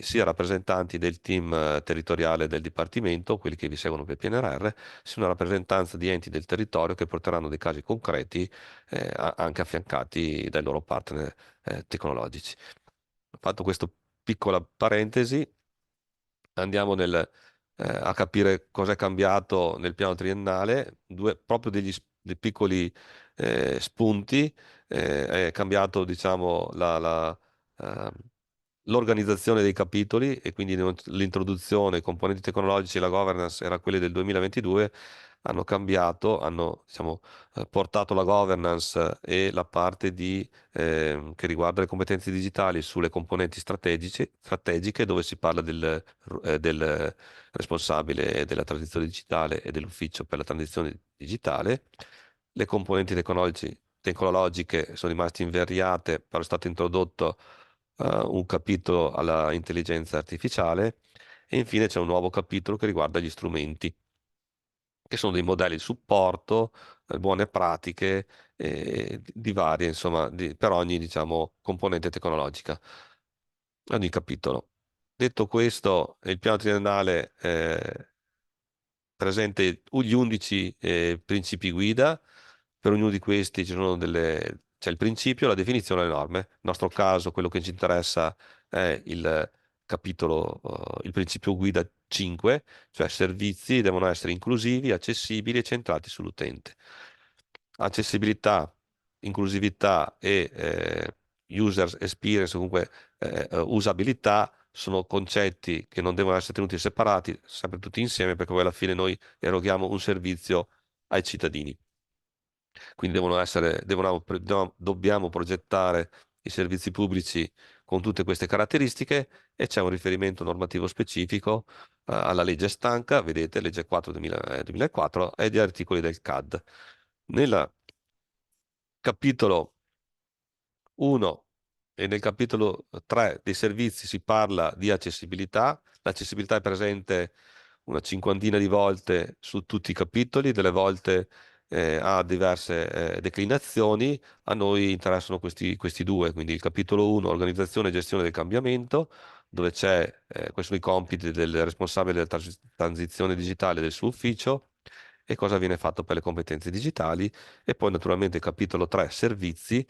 sia rappresentanti del team territoriale del Dipartimento, quelli che vi seguono per PNRR, sia una rappresentanza di enti del territorio che porteranno dei casi concreti anche affiancati dai loro partner tecnologici. Fatto questa piccola parentesi, andiamo a capire cosa è cambiato nel piano triennale, proprio dei piccoli spunti. È cambiato, diciamo, ehm, l'organizzazione dei capitoli e quindi l'introduzione, i componenti tecnologici e la governance era quelli del 2022, hanno cambiato, hanno, diciamo, portato la governance e la parte che riguarda le competenze digitali sulle componenti strategiche, dove si parla del responsabile della transizione digitale e dell'ufficio per la transizione digitale, le componenti tecnologiche sono rimaste invariate, però è stato introdotto un capitolo alla intelligenza artificiale e infine c'è un nuovo capitolo che riguarda gli strumenti, che sono dei modelli di supporto, buone pratiche di varie, insomma, per ogni, diciamo, componente tecnologica, ogni capitolo. Detto questo, il piano triennale presente gli 11 principi guida. Per ognuno di questi c'è il principio, la definizione e le norme. Nel nostro caso, quello che ci interessa è il capitolo, il principio guida 5, cioè servizi devono essere inclusivi, accessibili e centrati sull'utente. Accessibilità, inclusività e user experience, comunque usabilità, sono concetti che non devono essere tenuti separati, sempre tutti insieme, perché poi alla fine noi eroghiamo un servizio ai cittadini. Quindi dobbiamo progettare i servizi pubblici con tutte queste caratteristiche e c'è un riferimento normativo specifico alla legge stanca, vedete, legge 4 2004 e gli articoli del CAD. Nel capitolo 1 e nel capitolo 3 dei servizi si parla di accessibilità. L'accessibilità è presente una cinquantina di volte su tutti i capitoli, delle volte ha diverse declinazioni. A noi interessano questi due, quindi il capitolo 1, organizzazione e gestione del cambiamento, dove questi sono i compiti del responsabile della transizione digitale del suo ufficio e cosa viene fatto per le competenze digitali. E poi naturalmente il capitolo 3, servizi,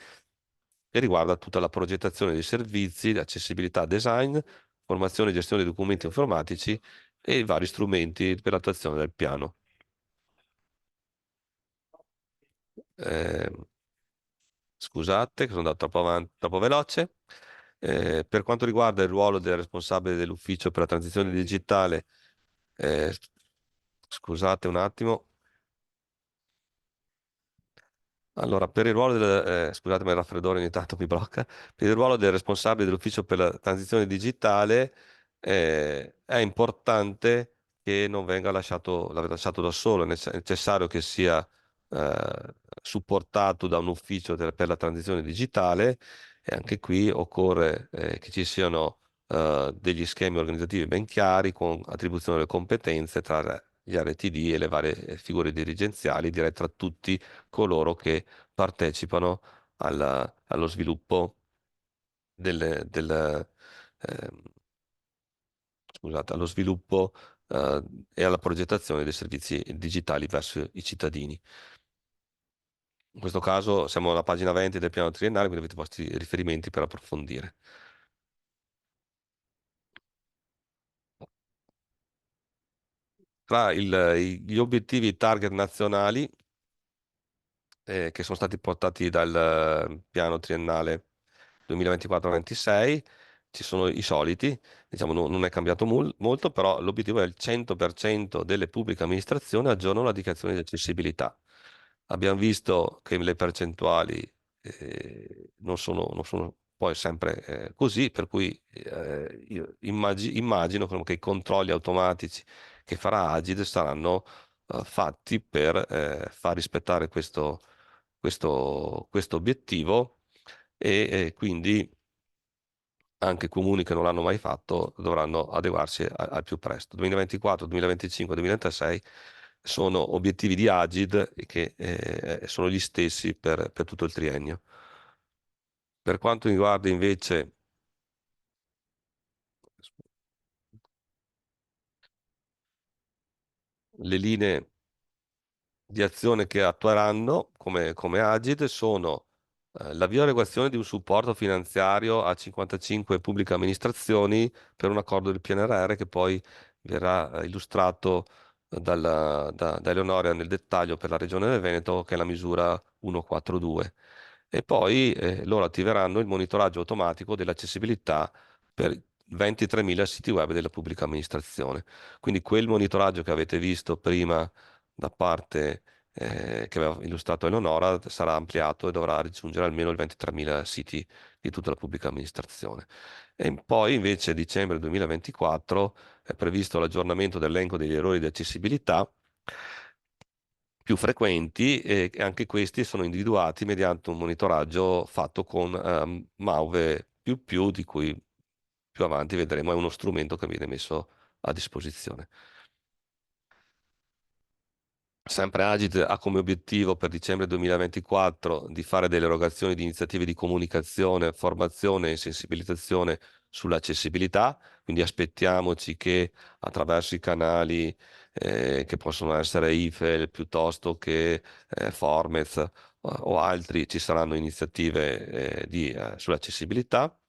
che riguarda tutta la progettazione dei servizi, accessibilità design, formazione e gestione dei documenti informatici e i vari strumenti per l'attuazione del piano. Eh, Scusate, che sono andato troppo avanti, troppo veloce. Per quanto riguarda il ruolo del responsabile dell'ufficio per la transizione digitale, eh, scusate un attimo. Allora, per il ruolo scusatemi, il raffreddore ogni tanto mi blocca. Per il ruolo del responsabile dell'ufficio per la transizione digitale, è importante che non venga lasciato da solo, è necessario che sia supportato da un ufficio per la transizione digitale e anche qui occorre che ci siano degli schemi organizzativi ben chiari con attribuzione delle competenze tra gli RTD e le varie figure dirigenziali, direi tra tutti coloro che partecipano allo sviluppo ehm, allo sviluppo e alla progettazione dei servizi digitali verso i cittadini. In questo caso siamo alla pagina 20 del piano triennale, quindi avete i vostri riferimenti per approfondire. Tra gli obiettivi e target nazionali che sono stati portati dal piano triennale 2024-26, ci sono i soliti, diciamo non è cambiato molto, però l'obiettivo è il 100% delle pubbliche amministrazioni aggiornano la dichiarazione di accessibilità. Abbiamo visto che le percentuali non sono poi sempre così, per cui io immagino che i controlli automatici che farà Agid saranno fatti per far rispettare questo obiettivo e quindi anche comuni che non l'hanno mai fatto dovranno adeguarsi al più presto. 2024, 2025, 2026 sono obiettivi di Agid che sono gli stessi per tutto il triennio. Per quanto riguarda invece le linee di azione che attueranno come Agid sono l'avvio e erogazione di un supporto finanziario a 55 pubbliche amministrazioni per un accordo del PNRR che poi verrà illustrato da Eleonoria nel dettaglio per la Regione del Veneto, che è la misura 142. E poi loro attiveranno il monitoraggio automatico dell'accessibilità per 23.000 siti web della pubblica amministrazione. Quindi quel monitoraggio che avete visto prima da parte che aveva illustrato Eleonora sarà ampliato e dovrà raggiungere almeno il 23.000 siti di tutta la pubblica amministrazione. E poi invece a dicembre 2024 è previsto l'aggiornamento dell'elenco degli errori di accessibilità più frequenti e anche questi sono individuati mediante un monitoraggio fatto con Mauve di cui più avanti vedremo, è uno strumento che viene messo a disposizione. Sempre Agit ha come obiettivo per dicembre 2024 di fare delle erogazioni di iniziative di comunicazione, formazione e sensibilizzazione sull'accessibilità, quindi aspettiamoci che attraverso i canali che possono essere IFEL piuttosto che Formez o altri ci saranno iniziative sull'accessibilità.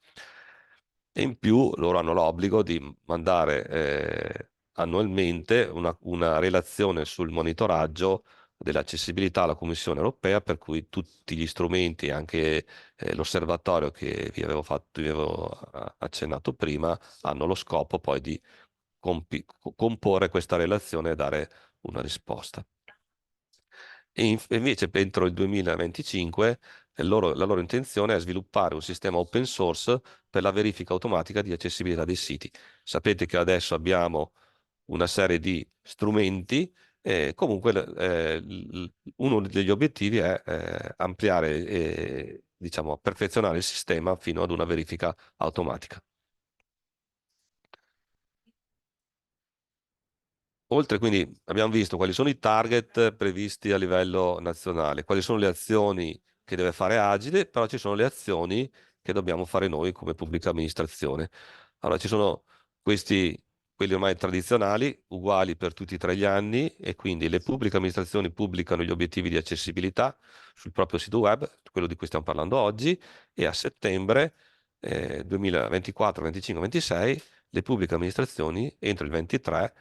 E in più loro hanno l'obbligo di mandare annualmente una relazione sul monitoraggio dell'accessibilità alla Commissione europea, per cui tutti gli strumenti, anche l'osservatorio che vi avevo accennato prima, hanno lo scopo poi di comporre questa relazione e dare una risposta. Invece entro il 2025 la loro intenzione è sviluppare un sistema open source per la verifica automatica di accessibilità dei siti. Sapete che adesso abbiamo una serie di strumenti e comunque uno degli obiettivi è ampliare e diciamo, perfezionare il sistema fino ad una verifica automatica. Oltre, quindi abbiamo visto quali sono i target previsti a livello nazionale, quali sono le azioni che deve fare Agile, però ci sono le azioni che dobbiamo fare noi come pubblica amministrazione. Allora, ci sono questi, quelli ormai tradizionali, uguali per tutti e tre gli anni, e quindi le pubbliche amministrazioni pubblicano gli obiettivi di accessibilità sul proprio sito web, quello di cui stiamo parlando oggi, e a settembre 2024, 25, 26 le pubbliche amministrazioni entro il 23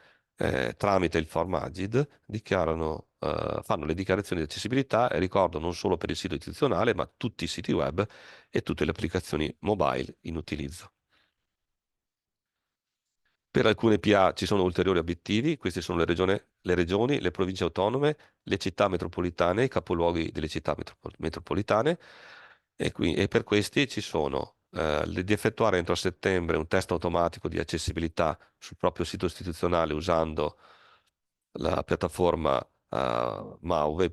tramite il form Agid fanno le dichiarazioni di accessibilità e ricordo non solo per il sito istituzionale, ma tutti i siti web e tutte le applicazioni mobile in utilizzo. Per alcune PA ci sono ulteriori obiettivi, queste sono le regioni, le province autonome, le città metropolitane, i capoluoghi delle città metropolitane e per questi ci sono di effettuare entro settembre un test automatico di accessibilità sul proprio sito istituzionale usando la piattaforma Mauve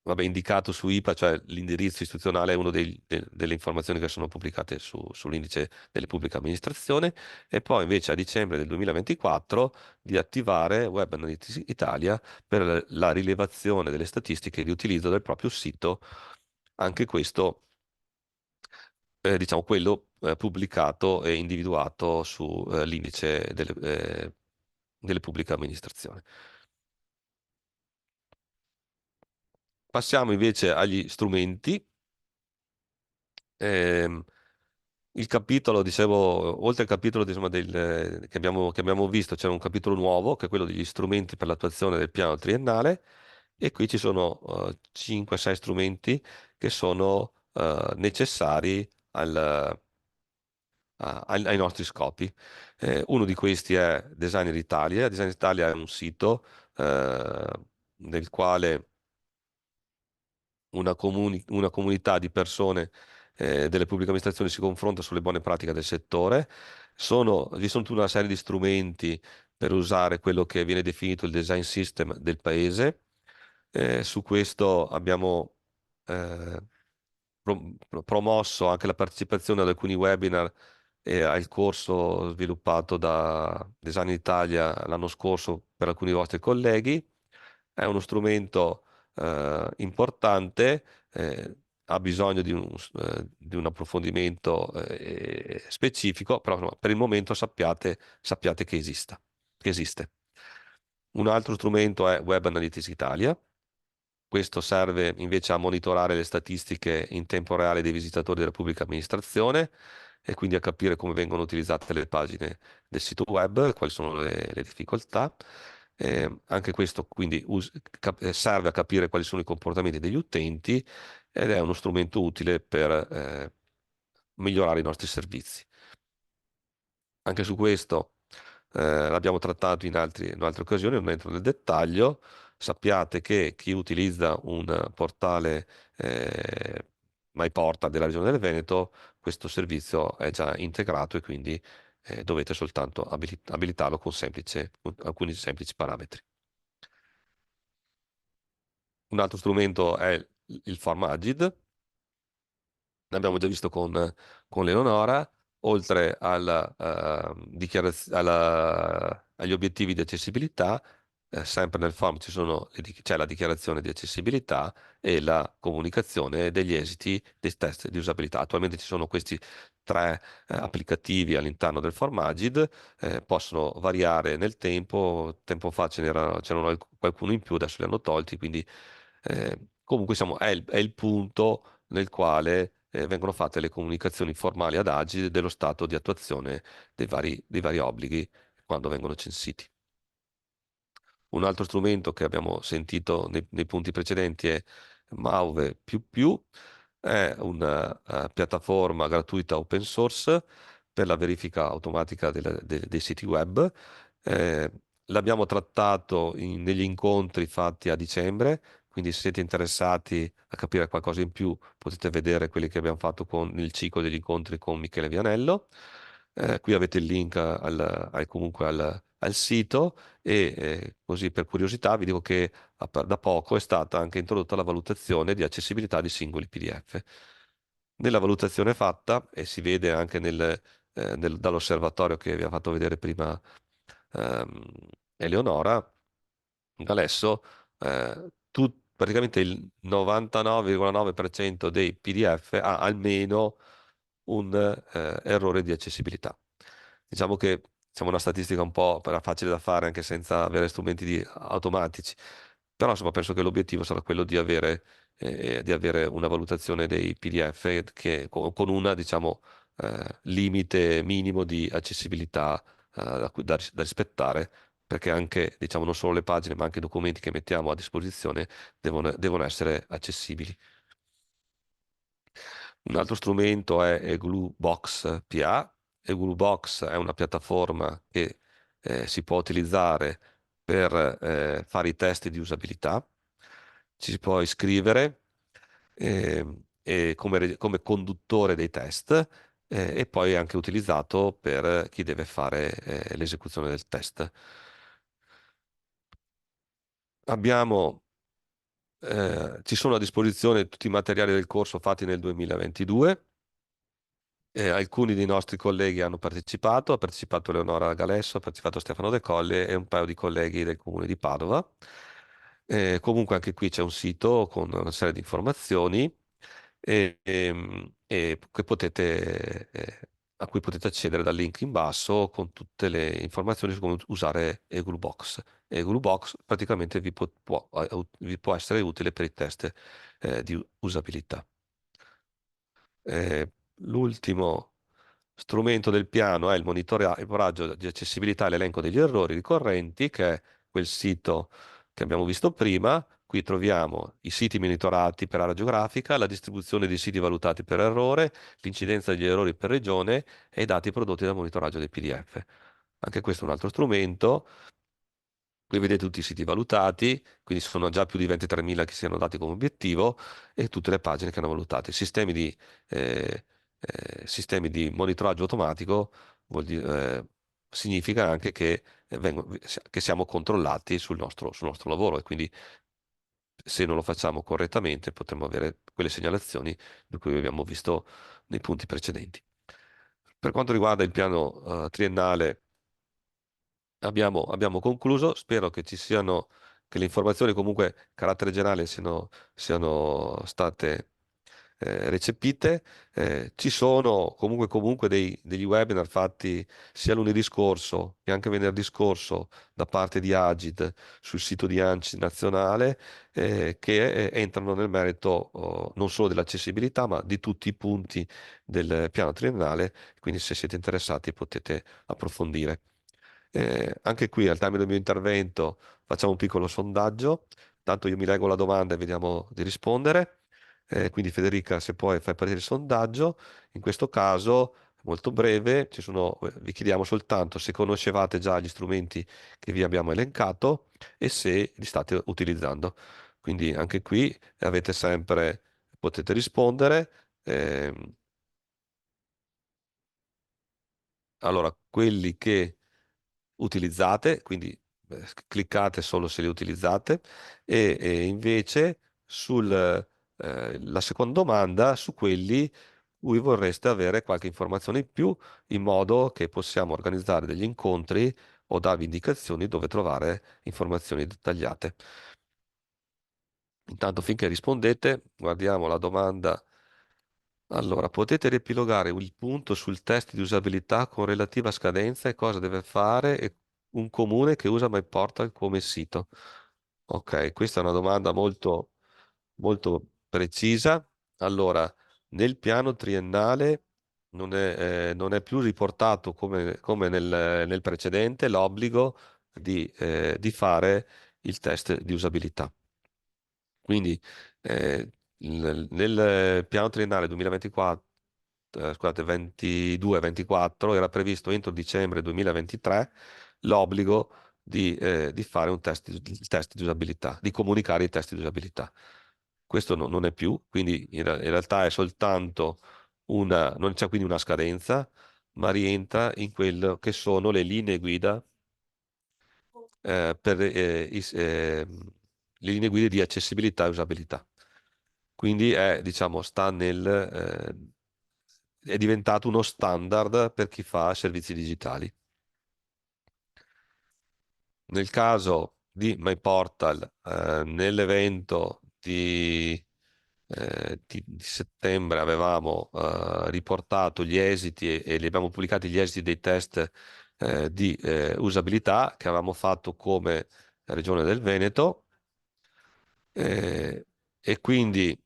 vabbè, indicato su IPA, cioè l'indirizzo istituzionale è una delle informazioni che sono pubblicate sull'indice delle pubbliche amministrazioni, e poi invece a dicembre del 2024 di attivare Web Analytics Italia per la rilevazione delle statistiche di utilizzo del proprio sito, anche questo diciamo quello pubblicato e individuato sull'indice delle pubbliche amministrazioni. Passiamo invece agli strumenti. Ehm, il capitolo, dicevo, oltre al capitolo diciamo, che abbiamo visto, c'è un capitolo nuovo che è quello degli strumenti per l'attuazione del piano triennale, e qui ci sono 5-6 strumenti che sono necessari ai nostri scopi. Uno di questi è Designer Italia. Designer Italia è un sito nel quale una comunità di persone delle pubbliche amministrazioni si confronta sulle buone pratiche del settore. Vi sono tutta una serie di strumenti per usare quello che viene definito il design system del paese. Su questo abbiamo eh, promosso anche la partecipazione ad alcuni webinar e al corso sviluppato da Design Italia l'anno scorso per alcuni vostri colleghi. È uno strumento importante, ha bisogno di un approfondimento specifico, però insomma, per il momento sappiate che esiste. Un altro strumento è Web Analytics Italia. Questo serve invece a monitorare le statistiche in tempo reale dei visitatori della pubblica amministrazione e quindi a capire come vengono utilizzate le pagine del sito web, quali sono le difficoltà. Anche questo quindi serve a capire quali sono i comportamenti degli utenti ed è uno strumento utile per migliorare i nostri servizi. Anche su questo l'abbiamo trattato in altre occasioni, non entro nel dettaglio. Sappiate che chi utilizza un portale MyPortal della Regione del Veneto, questo servizio è già integrato e quindi dovete soltanto abilitarlo con alcuni semplici parametri. Un altro strumento è il Formagid, l'abbiamo già visto con Leonora, oltre agli obiettivi di accessibilità, sempre nel form c'è la dichiarazione di accessibilità e la comunicazione degli esiti dei test di usabilità. Attualmente ci sono questi tre applicativi all'interno del Formagid, possono variare nel tempo. Tempo fa c'erano qualcuno in più, adesso li hanno tolti, quindi comunque è il punto nel quale vengono fatte le comunicazioni formali ad Agile dello stato di attuazione dei vari obblighi quando vengono censiti. Un altro strumento che abbiamo sentito nei punti precedenti è Mauve++, è una piattaforma gratuita open source per la verifica automatica dei siti web. Eh, L'abbiamo trattato negli incontri fatti a dicembre, quindi se siete interessati a capire qualcosa in più potete vedere quelli che abbiamo fatto con il ciclo degli incontri con Michele Vianello. Qui avete il link comunque al sito e così per curiosità vi dico che da poco è stata anche introdotta la valutazione di accessibilità di singoli PDF. Nella valutazione fatta, e si vede anche dall'osservatorio che vi ha fatto vedere prima ehm, Eleonora, Adesso praticamente il 99,9% dei PDF ha almeno un errore di accessibilità. Diciamo che siamo una statistica un po' facile da fare anche senza avere strumenti automatici, però insomma penso che l'obiettivo sarà quello di avere una valutazione dei PDF con una, diciamo, limite minimo di accessibilità da rispettare perché anche, diciamo, non solo le pagine, ma anche i documenti che mettiamo a disposizione devono essere accessibili. Un altro strumento è Gluebox PA, e Gluebox è una piattaforma che si può utilizzare per fare i test di usabilità. Ci si può iscrivere e come conduttore dei test e poi è anche utilizzato per chi deve fare l'esecuzione del test. Abbiamo Ci sono a disposizione tutti i materiali del corso fatti nel 2022. Alcuni dei nostri colleghi hanno partecipato, ha partecipato Leonora Galesso, ha partecipato Stefano De Colle e un paio di colleghi del comune di Padova. Comunque anche qui c'è un sito con una serie di informazioni a cui potete accedere dal link in basso con tutte le informazioni su come usare EagleBox. EagleBox praticamente vi può essere utile per i test di usabilità. L'ultimo strumento del piano è il monitoraggio di accessibilità e l'elenco degli errori ricorrenti, che è quel sito che abbiamo visto prima. Qui troviamo i siti monitorati per area geografica, la distribuzione dei siti valutati per errore, l'incidenza degli errori per regione e i dati prodotti dal monitoraggio dei PDF. Anche questo è un altro strumento. Qui vedete tutti i siti valutati, quindi sono già più di 23.000 che siano dati come obiettivo e tutte le pagine che hanno valutato. Sistemi di monitoraggio automatico significa anche che siamo controllati sul nostro lavoro e quindi se non lo facciamo correttamente potremmo avere quelle segnalazioni di cui abbiamo visto nei punti precedenti. Per quanto riguarda il piano triennale, abbiamo concluso. Spero che che le informazioni comunque carattere generale siano state recepite. Ci sono comunque degli webinar fatti sia lunedì scorso che anche venerdì scorso da parte di Agid sul sito di ANCI nazionale che entrano nel merito non solo dell'accessibilità ma di tutti i punti del piano triennale, quindi se siete interessati potete approfondire. Anche qui al termine del mio intervento facciamo un piccolo sondaggio, tanto io mi leggo la domanda e vediamo di rispondere. Quindi Federica, se puoi fai partire il sondaggio, in questo caso molto breve, vi chiediamo soltanto se conoscevate già gli strumenti che vi abbiamo elencato e se li state utilizzando. Quindi anche qui potete rispondere. Ehm, allora, quelli che utilizzate, quindi cliccate solo se le utilizzate e invece la seconda domanda su quelli cui vorreste avere qualche informazione in più in modo che possiamo organizzare degli incontri o darvi indicazioni dove trovare informazioni dettagliate. Intanto finché rispondete, guardiamo la domanda. Allora, potete riepilogare il punto sul test di usabilità con relativa scadenza e cosa deve fare un comune che usa MyPortal come sito? Ok, questa è una domanda molto precisa. Allora, nel piano triennale non è più riportato come nel precedente l'obbligo di fare il test di usabilità. Quindi nel piano triennale 2024, scusate, 22-24 era previsto entro dicembre 2023 l'obbligo di fare il test di usabilità, di comunicare i test di usabilità. Questo non è più, quindi in realtà è soltanto non c'è quindi una scadenza, ma rientra in quello che sono le linee guida per le linee guida di accessibilità e usabilità. Quindi diciamo, è diventato uno standard per chi fa servizi digitali. Nel caso di MyPortal, nell'evento di settembre avevamo riportato gli esiti e li abbiamo pubblicati gli esiti dei test di usabilità che avevamo fatto come Regione del Veneto e quindi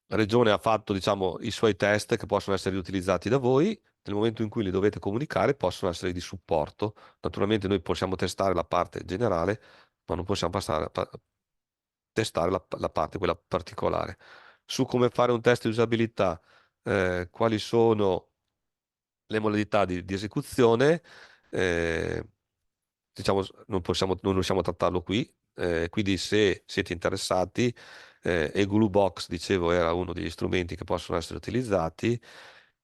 la Regione ha fatto, diciamo, i suoi test che possono essere riutilizzati da voi. Nel momento in cui li dovete comunicare, possono essere di supporto. Naturalmente noi possiamo testare la parte generale, ma non possiamo testare la parte, quella particolare. Su come fare un test di usabilità, quali sono le modalità di esecuzione, eh, diciamo, non riusciamo a trattarlo qui, quindi se siete interessati, e Gluebox, dicevo, era uno degli strumenti che possono essere utilizzati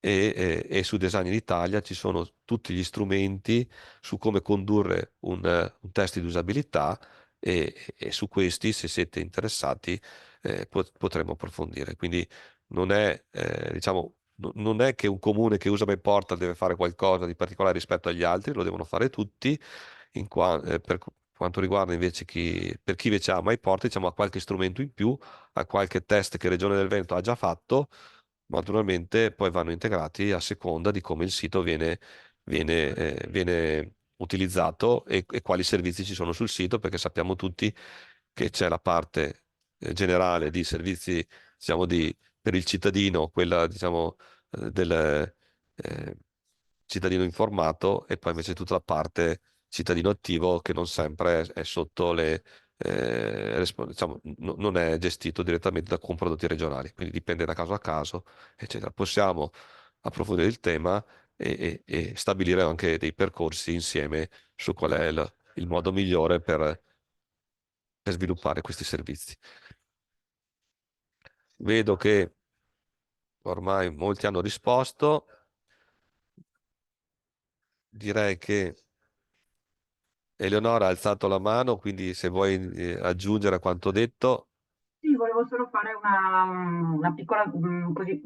e su Design in Italia ci sono tutti gli strumenti su come condurre un test di usabilità e su questi, se siete interessati, potremo approfondire. Quindi diciamo, non è che un comune che usa MyPortal deve fare qualcosa di particolare rispetto agli altri, lo devono fare tutti per quanto riguarda invece per chi invece ha MyPortal, diciamo, ha qualche strumento in più, ha qualche test che Regione del Veneto ha già fatto, ma naturalmente poi vanno integrati a seconda di come il sito viene utilizzato e quali servizi ci sono sul sito, perché sappiamo tutti che c'è la parte generale di servizi, diciamo, per il cittadino, quella, diciamo, del cittadino informato, e poi invece tutta la parte cittadino attivo che non sempre è sotto diciamo, non è gestito direttamente con prodotti regionali, quindi dipende da caso a caso, eccetera. Possiamo approfondire il tema e stabilire anche dei percorsi insieme su qual è il modo migliore per sviluppare questi servizi. Vedo che ormai molti hanno risposto. Direi che Eleonora ha alzato la mano, quindi se vuoi aggiungere a quanto detto. Sì, volevo solo fare una piccola, così,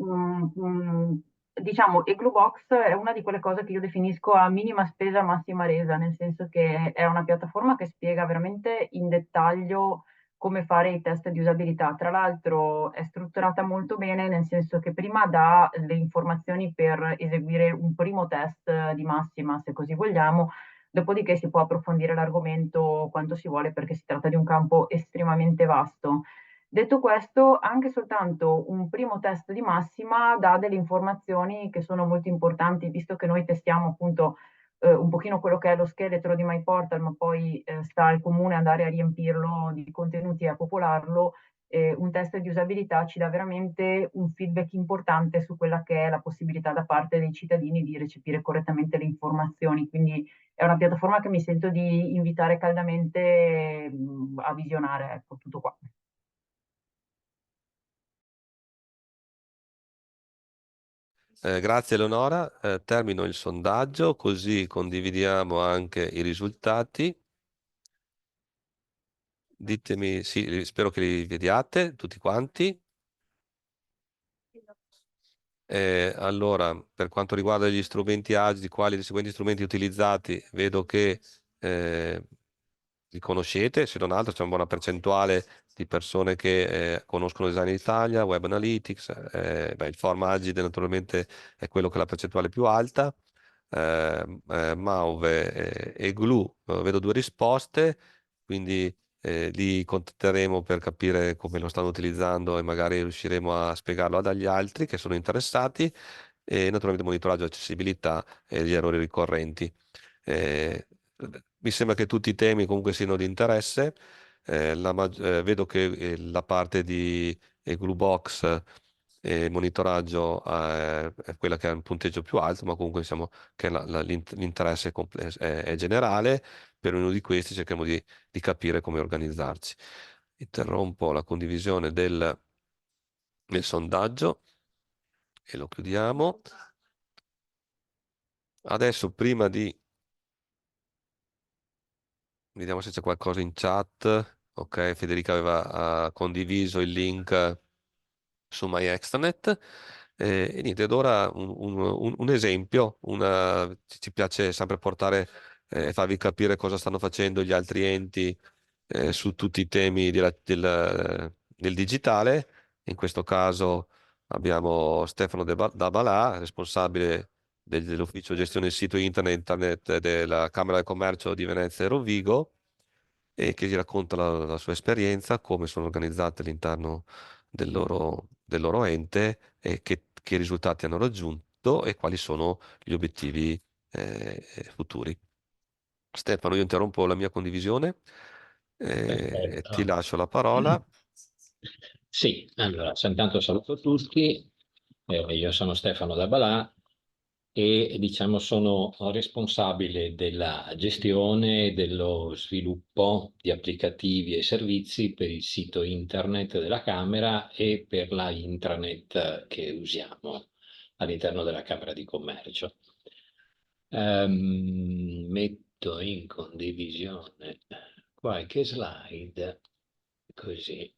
diciamo, Box è una di quelle cose che io definisco a minima spesa, massima resa, nel senso che è una piattaforma che spiega veramente in dettaglio come fare i test di usabilità. Tra l'altro è strutturata molto bene, nel senso che prima dà le informazioni per eseguire un primo test di massima, se così vogliamo. Dopodiché si può approfondire l'argomento quanto si vuole perché si tratta di un campo estremamente vasto. Detto questo, anche soltanto un primo test di massima dà delle informazioni che sono molto importanti, visto che noi testiamo appunto un pochino quello che è lo scheletro di MyPortal, ma poi sta al comune andare a riempirlo di contenuti e a popolarlo. Un test di usabilità ci dà veramente un feedback importante su quella che è la possibilità da parte dei cittadini di recepire correttamente le informazioni. Quindi è una piattaforma che mi sento di invitare caldamente a visionare, ecco, tutto qua. Grazie Eleonora. Termino il sondaggio così condividiamo anche i risultati. Ditemi, sì, spero che li vediate tutti quanti. Allora, per quanto riguarda gli strumenti agili, quali dei seguenti strumenti utilizzati, vedo che eh, li conoscete, se non altro c'è una buona percentuale di persone che conoscono Design Italia, Web Analytics, beh, il Form Agile naturalmente è quello che ha la percentuale più alta, Mauve e Glue, vedo due risposte, quindi li contatteremo per capire come lo stanno utilizzando e magari riusciremo a spiegarlo agli altri che sono interessati e naturalmente monitoraggio accessibilità e gli errori ricorrenti. Eh, Mi sembra che tutti i temi comunque siano di interesse. Vedo che la parte di Gluebox e monitoraggio è quella che ha un punteggio più alto, ma comunque diciamo che l'interesse è generale. Per ognuno di questi cerchiamo di capire come organizzarci. Interrompo la condivisione del sondaggio e lo chiudiamo. Adesso, prima di... Vediamo se c'è qualcosa in chat. Ok, Federica aveva condiviso il link su MyExtranet. E niente, ed ora un esempio, ci piace sempre portare e farvi capire cosa stanno facendo gli altri enti su tutti i temi del digitale. In questo caso abbiamo Stefano da Balà, responsabile dell'ufficio gestione del sito internet della Camera del Commercio di Venezia e Rovigo e che ci racconta la sua esperienza, come sono organizzate all'interno del loro ente e che risultati hanno raggiunto e quali sono gli obiettivi futuri. Stefano, io interrompo la mia condivisione e ti Perfetto. lascio la parola. Sì, allora, intanto saluto tutti. Io sono Stefano Dabalà e diciamo sono responsabile della gestione e dello sviluppo di applicativi e servizi per il sito internet della Camera e per la intranet che usiamo all'interno della Camera di Commercio. Metto in condivisione qualche slide, così.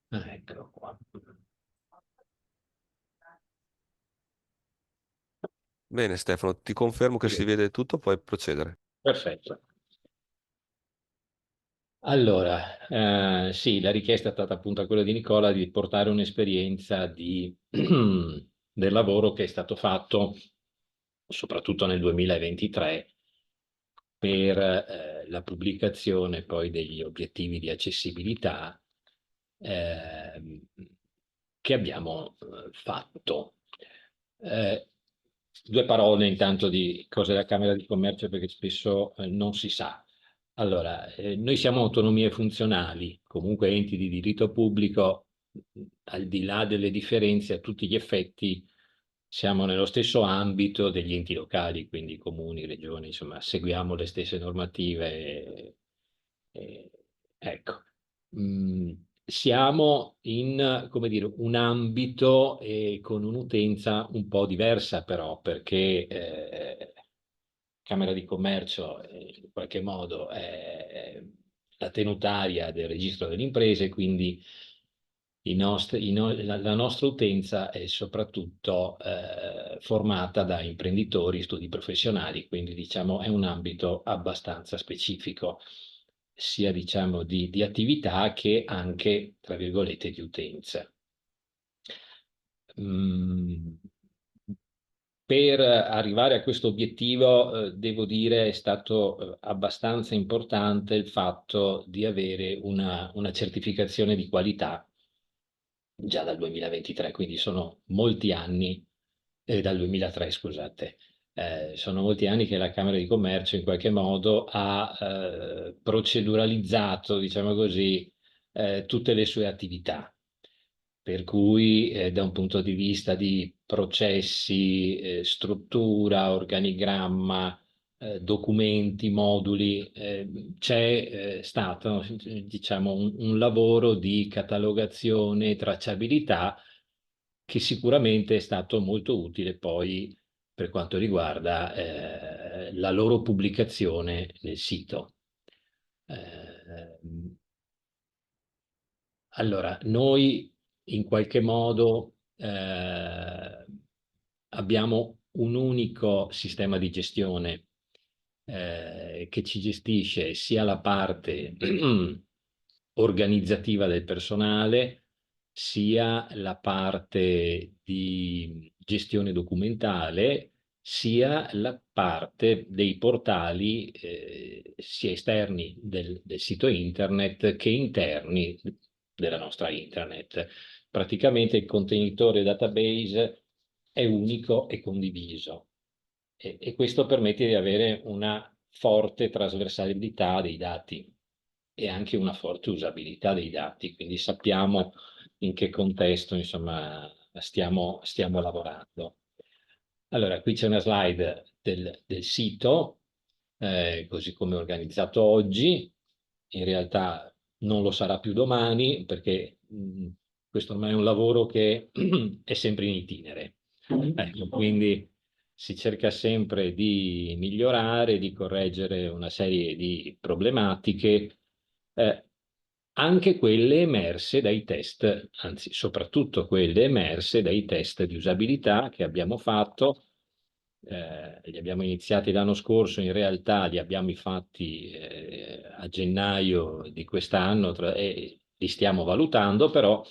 Ecco qua. Bene, Stefano, ti confermo che si Sì. vede tutto, puoi procedere. Perfetto. Allora, sì, la richiesta è stata appunto quella di Nicola di portare un'esperienza del lavoro che è stato fatto soprattutto nel 2023 per la pubblicazione poi degli obiettivi di accessibilità ehm, che abbiamo fatto. Eh, Due parole intanto di cos'è la Camera di Commercio perché spesso non si sa. Allora, noi siamo autonomie funzionali, comunque enti di diritto pubblico, al di là delle differenze, a tutti gli effetti siamo nello stesso ambito degli enti locali, quindi comuni, regioni, insomma, seguiamo le stesse normative. E- ecco. Mm, Siamo in, come dire, un ambito e con un'utenza un po' diversa però, perché Camera di Commercio in qualche modo è la tenutaria del registro delle imprese, quindi la nostra utenza è soprattutto formata da imprenditori, studi professionali, quindi diciamo è un ambito abbastanza specifico, sia diciamo di attività che anche, tra virgolette, di utenza. Mm, Per arrivare a questo obiettivo, devo dire, è stato abbastanza importante il fatto di avere una certificazione di qualità già dal 2023, quindi sono molti anni, dal 2003, scusate, sono molti anni che la Camera di Commercio in qualche modo ha proceduralizzato, diciamo così, tutte le sue attività. Per cui da un punto di vista di processi, struttura, organigramma, documenti, moduli, c'è stato, diciamo, un lavoro di catalogazione e tracciabilità che sicuramente è stato molto utile poi per quanto riguarda la loro pubblicazione nel sito. Allora, noi in qualche modo abbiamo un unico sistema di gestione che ci gestisce sia la parte organizzativa del personale, sia la parte di gestione documentale, sia la parte dei portali sia esterni del sito internet che interni della nostra intranet. Praticamente il contenitore database è unico e condiviso e questo permette di avere una forte trasversalità dei dati e anche una forte usabilità dei dati, quindi sappiamo in che contesto, insomma, stiamo lavorando. Allora, qui c'è una slide del sito, così come è organizzato oggi. In realtà non lo sarà più domani, perché questo ormai è un lavoro che è sempre in itinere. Ecco, quindi si cerca sempre di migliorare, di correggere una serie di problematiche, anche quelle emerse dai test, anzi soprattutto quelle emerse dai test di usabilità che abbiamo fatto. Li abbiamo iniziati l'anno scorso, in realtà li abbiamo fatti a gennaio di quest'anno e li stiamo valutando, però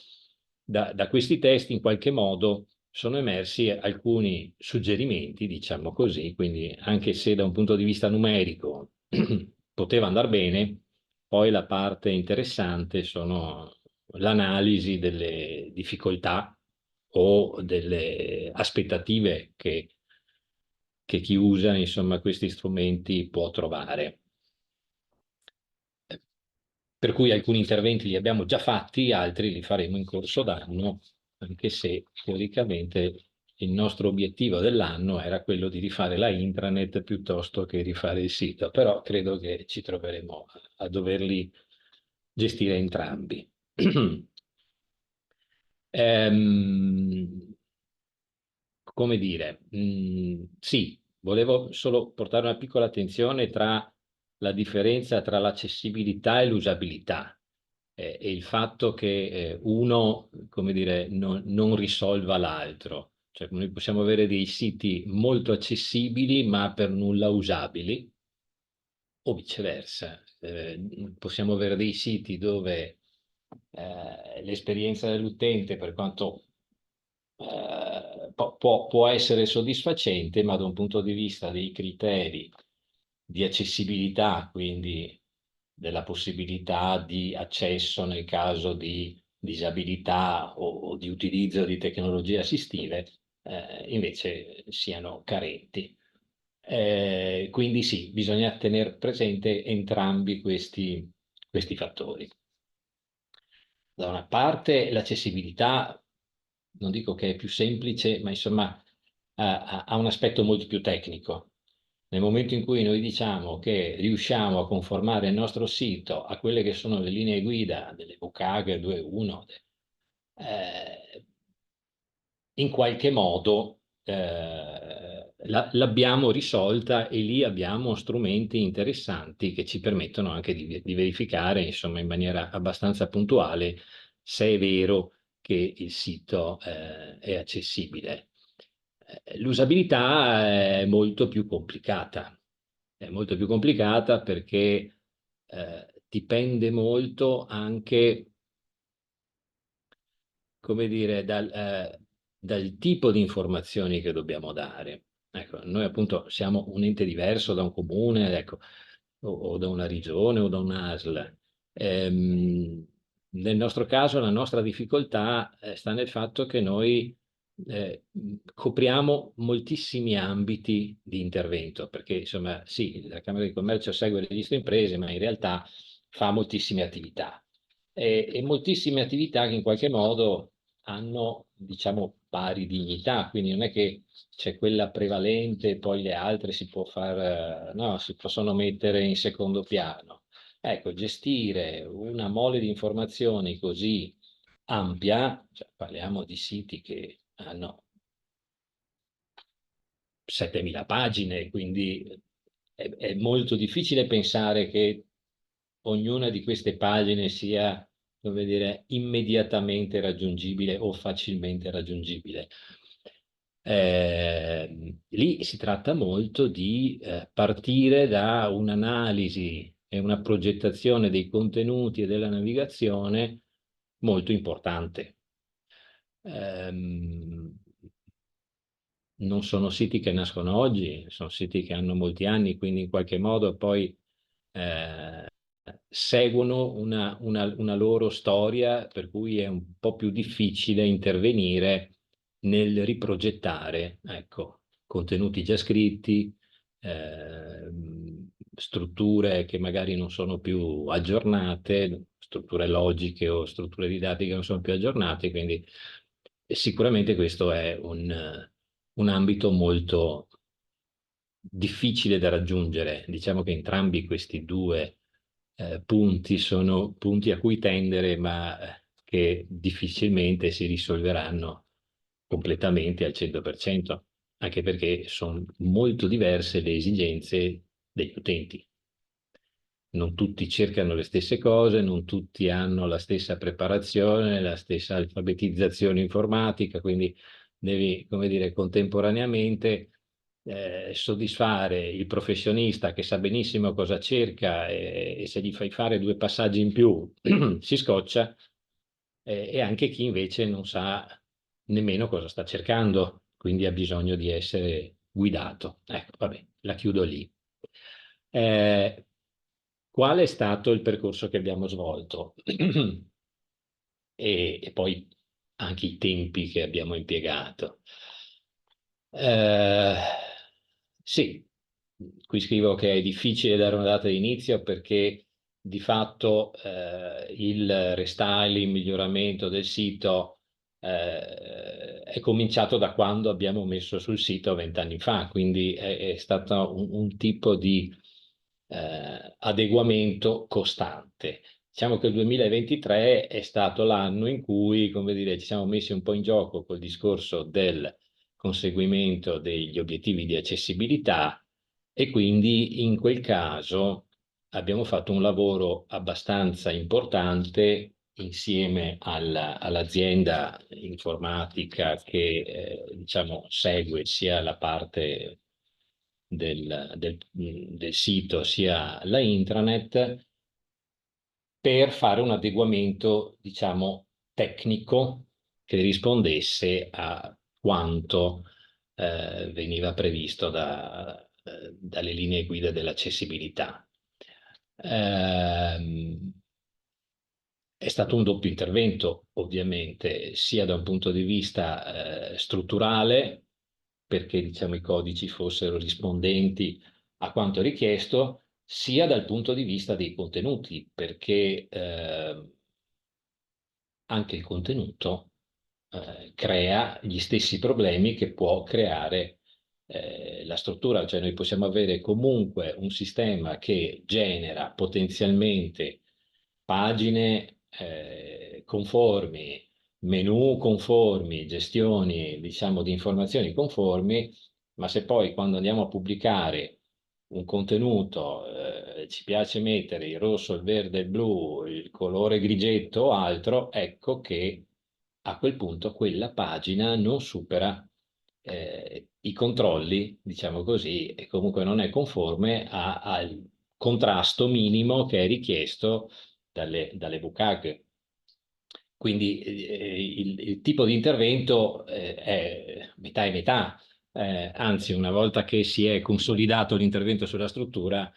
da questi test in qualche modo sono emersi alcuni suggerimenti, diciamo così, quindi anche se da un punto di vista numerico poteva andare bene, poi la parte interessante sono l'analisi delle difficoltà o delle aspettative che chi usa, insomma, questi strumenti può trovare. Per cui alcuni interventi li abbiamo già fatti, altri li faremo in corso d'anno, anche se teoricamente il nostro obiettivo dell'anno era quello di rifare la intranet piuttosto che rifare il sito, però credo che ci troveremo a doverli gestire entrambi. Come dire, sì, volevo solo portare una piccola attenzione tra la differenza tra l'accessibilità e l'usabilità e il fatto che uno, come dire, non risolva l'altro. Cioè, noi possiamo avere dei siti molto accessibili ma per nulla usabili, o viceversa. Possiamo avere dei siti dove l'esperienza dell'utente, per quanto può essere soddisfacente, ma da un punto di vista dei criteri di accessibilità, quindi della possibilità di accesso nel caso di disabilità o di utilizzo di tecnologie assistive, invece siano carenti. Quindi sì, bisogna tenere presente entrambi questi fattori. Da una parte l'accessibilità, non dico che è più semplice, ma insomma ha un aspetto molto più tecnico. Nel momento in cui noi diciamo che riusciamo a conformare il nostro sito a quelle che sono le linee guida delle WCAG 2.1, in qualche modo l'abbiamo risolta e lì abbiamo strumenti interessanti che ci permettono anche di verificare, insomma, in maniera abbastanza puntuale se è vero che il sito è accessibile. L'usabilità è molto più complicata perché dipende molto anche, come dire, dal tipo di informazioni che dobbiamo dare. Ecco, noi appunto siamo un ente diverso da un comune, ecco, o da una regione o da un'ASL. Nel nostro caso la nostra difficoltà sta nel fatto che noi copriamo moltissimi ambiti di intervento, perché insomma sì, la Camera di Commercio segue il registro imprese, ma in realtà fa moltissime attività e moltissime attività che in qualche modo hanno, diciamo, pari dignità, quindi non è che c'è quella prevalente e poi le altre si può far, no, si possono mettere in secondo piano. Ecco, gestire una mole di informazioni così ampia, cioè parliamo di siti che hanno 7.000 pagine, quindi è molto difficile pensare che ognuna di queste pagine sia, come dire, immediatamente raggiungibile o facilmente raggiungibile. Lì si tratta molto di partire da un'analisi e una progettazione dei contenuti e della navigazione molto importante. Ehm, Non sono siti che nascono oggi, sono siti che hanno molti anni, quindi in qualche modo poi eh, seguono una loro storia, per cui è un po' più difficile intervenire nel riprogettare, ecco, contenuti già scritti, strutture che magari non sono più aggiornate, strutture logiche o strutture didattiche che non sono più aggiornate, quindi sicuramente questo è un ambito molto difficile da raggiungere. Diciamo che entrambi questi due punti sono punti a cui tendere, ma che difficilmente si risolveranno completamente al 100%, anche perché sono molto diverse le esigenze degli utenti. Non tutti cercano le stesse cose, non tutti hanno la stessa preparazione, la stessa alfabetizzazione informatica, quindi devi, come dire, contemporaneamente soddisfare il professionista che sa benissimo cosa cerca e se gli fai fare due passaggi in più si scoccia, e anche chi invece non sa nemmeno cosa sta cercando, quindi ha bisogno di essere guidato. Ecco, vabbè, la chiudo lì. Eh, Qual è stato il percorso che abbiamo svolto? E poi anche i tempi che abbiamo impiegato. Eh, sì, qui scrivo che è difficile dare una data di inizio perché di fatto il restyling, il miglioramento del sito è cominciato da quando abbiamo messo sul sito 20 anni fa, quindi è stato un tipo di adeguamento costante. Diciamo che il 2023 è stato l'anno in cui, come dire, ci siamo messi un po' in gioco col discorso del conseguimento degli obiettivi di accessibilità e quindi in quel caso abbiamo fatto un lavoro abbastanza importante insieme all'azienda informatica che diciamo segue sia la parte del sito sia la intranet per fare un adeguamento, diciamo, tecnico che rispondesse a quanto veniva previsto dalle linee guida dell'accessibilità. È stato un doppio intervento, ovviamente, sia da un punto di vista strutturale, perché diciamo, i codici fossero rispondenti a quanto richiesto, sia dal punto di vista dei contenuti, perché anche il contenuto crea gli stessi problemi che può creare la struttura, cioè noi possiamo avere comunque un sistema che genera potenzialmente pagine conformi, menu conformi, gestioni, diciamo, di informazioni conformi, ma se poi quando andiamo a pubblicare un contenuto ci piace mettere il rosso, il verde, il blu, il colore grigetto o altro, ecco che a quel punto quella pagina non supera i controlli, diciamo così, e comunque non è conforme al contrasto minimo che è richiesto dalle WCAG. Quindi il tipo di intervento è metà e metà. Anzi, una volta che si è consolidato l'intervento sulla struttura,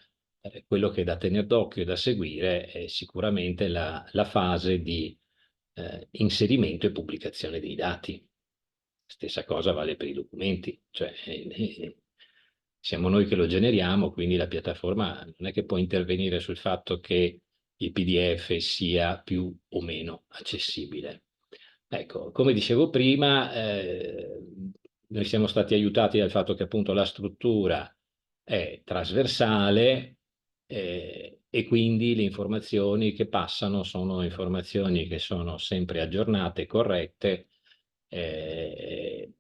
quello che è da tenere d'occhio e da seguire è sicuramente la fase di inserimento e pubblicazione dei dati. Stessa cosa vale per i documenti, cioè siamo noi che lo generiamo, quindi la piattaforma non è che può intervenire sul fatto che il PDF sia più o meno accessibile. Ecco, come dicevo prima, noi siamo stati aiutati dal fatto che appunto la struttura è trasversale e quindi le informazioni che passano sono informazioni che sono sempre aggiornate, corrette e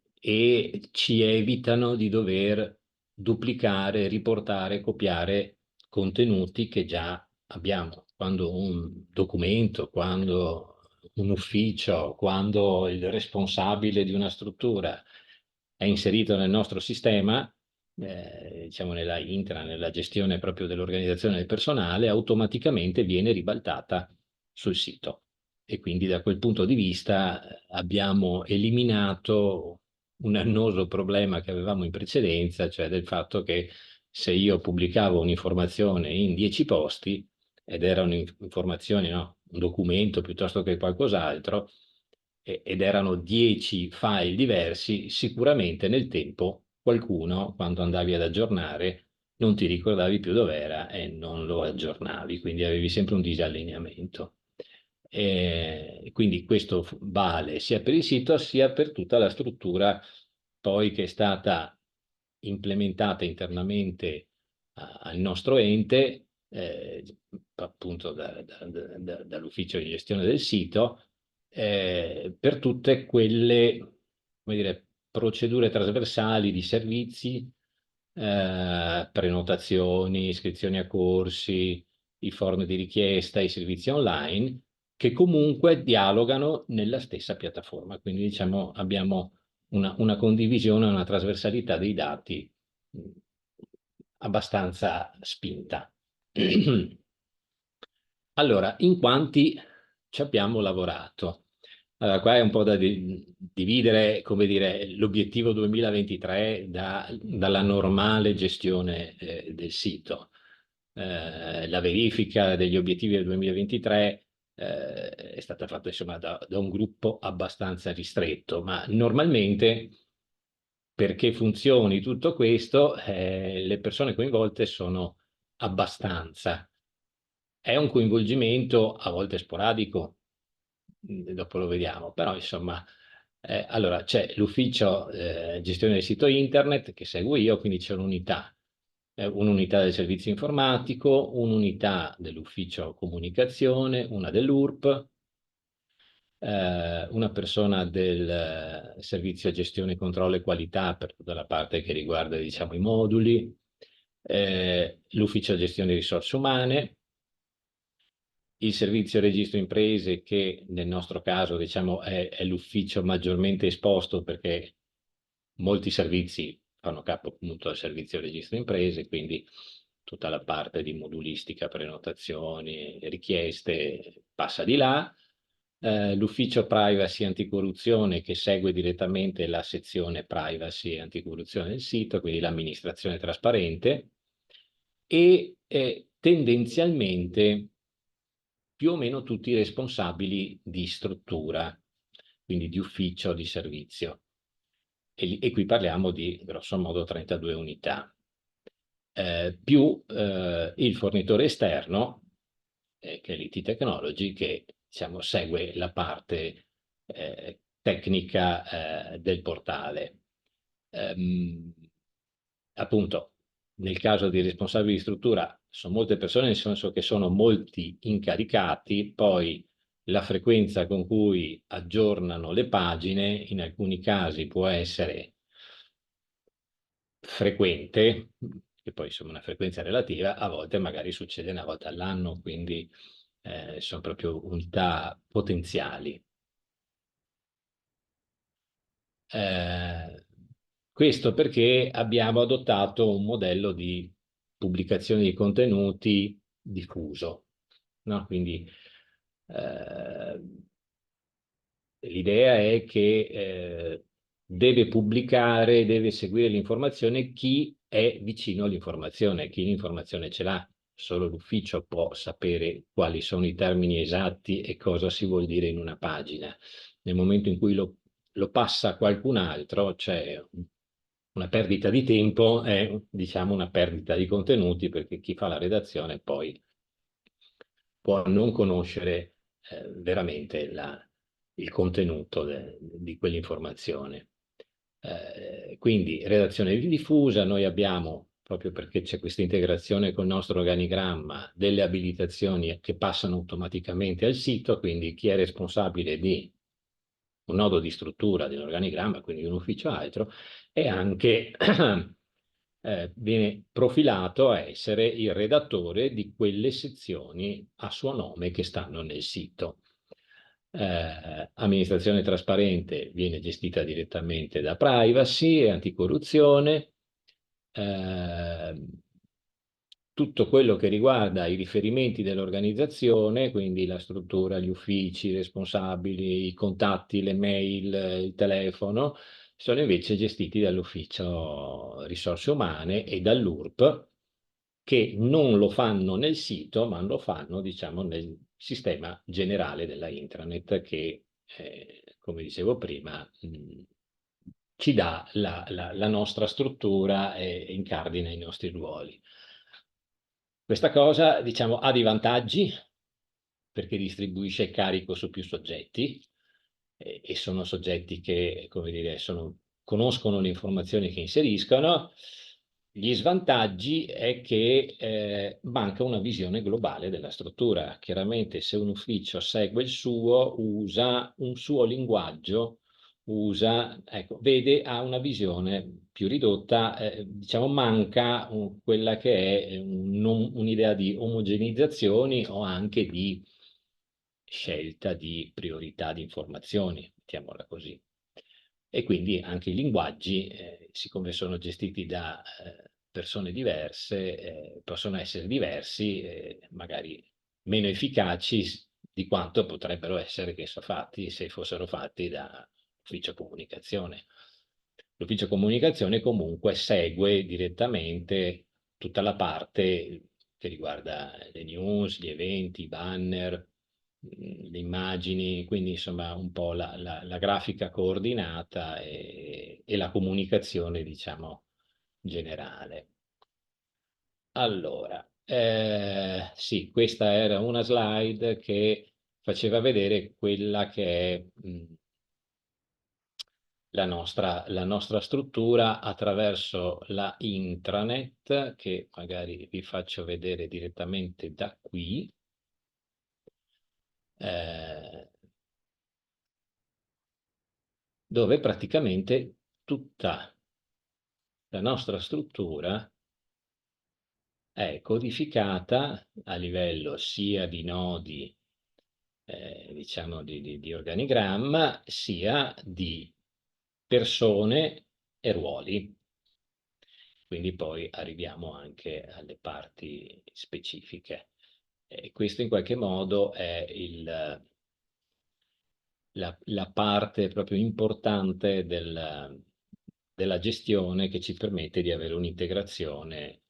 ci evitano di dover duplicare, riportare, copiare contenuti che già abbiamo. Quando un documento, quando un ufficio, quando il responsabile di una struttura è inserito nel nostro sistema, diciamo nella gestione proprio dell'organizzazione del personale, automaticamente viene ribaltata sul sito. E quindi da quel punto di vista abbiamo eliminato un annoso problema che avevamo in precedenza, cioè del fatto che se io pubblicavo un'informazione in 10 posti, ed era un'informazione, no? Un documento piuttosto che qualcos'altro, ed erano 10 file diversi, sicuramente nel tempo qualcuno, quando andavi ad aggiornare, non ti ricordavi più dov'era e non lo aggiornavi, quindi avevi sempre un disallineamento. E quindi questo vale sia per il sito sia per tutta la struttura poi che è stata implementata internamente al nostro ente, appunto dall'ufficio di gestione del sito, per tutte quelle, come dire, procedure trasversali di servizi, prenotazioni, iscrizioni a corsi, i form di richiesta, i servizi online, che comunque dialogano nella stessa piattaforma. Quindi diciamo abbiamo una condivisione, una trasversalità dei dati abbastanza spinta. Allora, in quanti ci abbiamo lavorato? Allora, qua è un po' da dividere, come dire, l'obiettivo 2023 dalla normale gestione del sito. La verifica degli obiettivi del 2023 è stata fatta insomma da un gruppo abbastanza ristretto, ma normalmente perché funzioni tutto questo, le persone coinvolte sono abbastanza. È un coinvolgimento a volte sporadico, dopo lo vediamo, però insomma, allora c'è l'ufficio gestione del sito internet che seguo io, quindi c'è un'unità del servizio informatico, un'unità dell'ufficio comunicazione, una dell'URP, una persona del servizio gestione, controllo e qualità per tutta la parte che riguarda, diciamo, i moduli, l'ufficio gestione risorse umane, il servizio registro imprese che nel nostro caso, diciamo, è l'ufficio maggiormente esposto perché molti servizi fanno capo appunto al servizio registro imprese, quindi tutta la parte di modulistica, prenotazioni, richieste passa di là. L'ufficio privacy anticorruzione che segue direttamente la sezione privacy e anticorruzione del sito, quindi l'amministrazione trasparente, e tendenzialmente più o meno tutti i responsabili di struttura, quindi di ufficio, di servizio. E qui parliamo di grosso modo 32 unità, più il fornitore esterno, che è l'IT Technology, che diciamo, segue la parte tecnica del portale. Appunto, nel caso di responsabili di struttura sono molte persone, nel senso che sono molti incaricati, poi la frequenza con cui aggiornano le pagine in alcuni casi può essere frequente, che poi insomma una frequenza relativa, a volte magari succede una volta all'anno, quindi sono proprio unità potenziali. Questo perché abbiamo adottato un modello di pubblicazione di contenuti diffuso, no? Quindi l'idea è che deve pubblicare, deve seguire l'informazione chi è vicino all'informazione, chi l'informazione ce l'ha. Solo l'ufficio può sapere quali sono i termini esatti e cosa si vuol dire in una pagina. Nel momento in cui lo passa a qualcun altro, c'è una perdita di tempo e diciamo una perdita di contenuti perché chi fa la redazione poi può non conoscere veramente il contenuto di quell'informazione. Quindi redazione diffusa, noi abbiamo, proprio perché c'è questa integrazione con il nostro organigramma, delle abilitazioni che passano automaticamente al sito, quindi chi è responsabile di un nodo di struttura dell'organigramma, quindi un ufficio altro, e anche viene profilato a essere il redattore di quelle sezioni a suo nome che stanno nel sito. Amministrazione trasparente viene gestita direttamente da privacy e anticorruzione. Tutto quello che riguarda i riferimenti dell'organizzazione, quindi la struttura, gli uffici, i responsabili, i contatti, le mail, il telefono, sono invece gestiti dall'ufficio risorse umane e dall'URP, che non lo fanno nel sito, ma lo fanno, diciamo, nel sistema generale della intranet che, come dicevo prima, ci dà la nostra struttura e incardina i nostri ruoli. Questa cosa, diciamo, ha dei vantaggi perché distribuisce il carico su più soggetti e sono soggetti che, come dire, conoscono le informazioni che inseriscono. Gli svantaggi è che manca una visione globale della struttura. Chiaramente se un ufficio segue il suo, usa un suo linguaggio, ecco, ha una visione più ridotta, diciamo manca quella che è un'idea di omogeneizzazioni o anche di scelta di priorità di informazioni, mettiamola così. E quindi anche i linguaggi, siccome sono gestiti da persone diverse, possono essere diversi, magari meno efficaci di quanto potrebbero essere fatti se fossero fatti da ufficio comunicazione. L'ufficio comunicazione comunque segue direttamente tutta la parte che riguarda le news, gli eventi, i banner, le immagini, quindi insomma un po' la grafica coordinata e la comunicazione, diciamo, generale. Allora, sì, questa era una slide che faceva vedere quella che è la nostra struttura attraverso la intranet, che magari vi faccio vedere direttamente da qui. Dove praticamente tutta la nostra struttura è codificata a livello sia di nodi, diciamo di organigramma, sia di persone e ruoli. Quindi poi arriviamo anche alle parti specifiche. Questo in qualche modo è la parte proprio importante della gestione che ci permette di avere un'integrazione,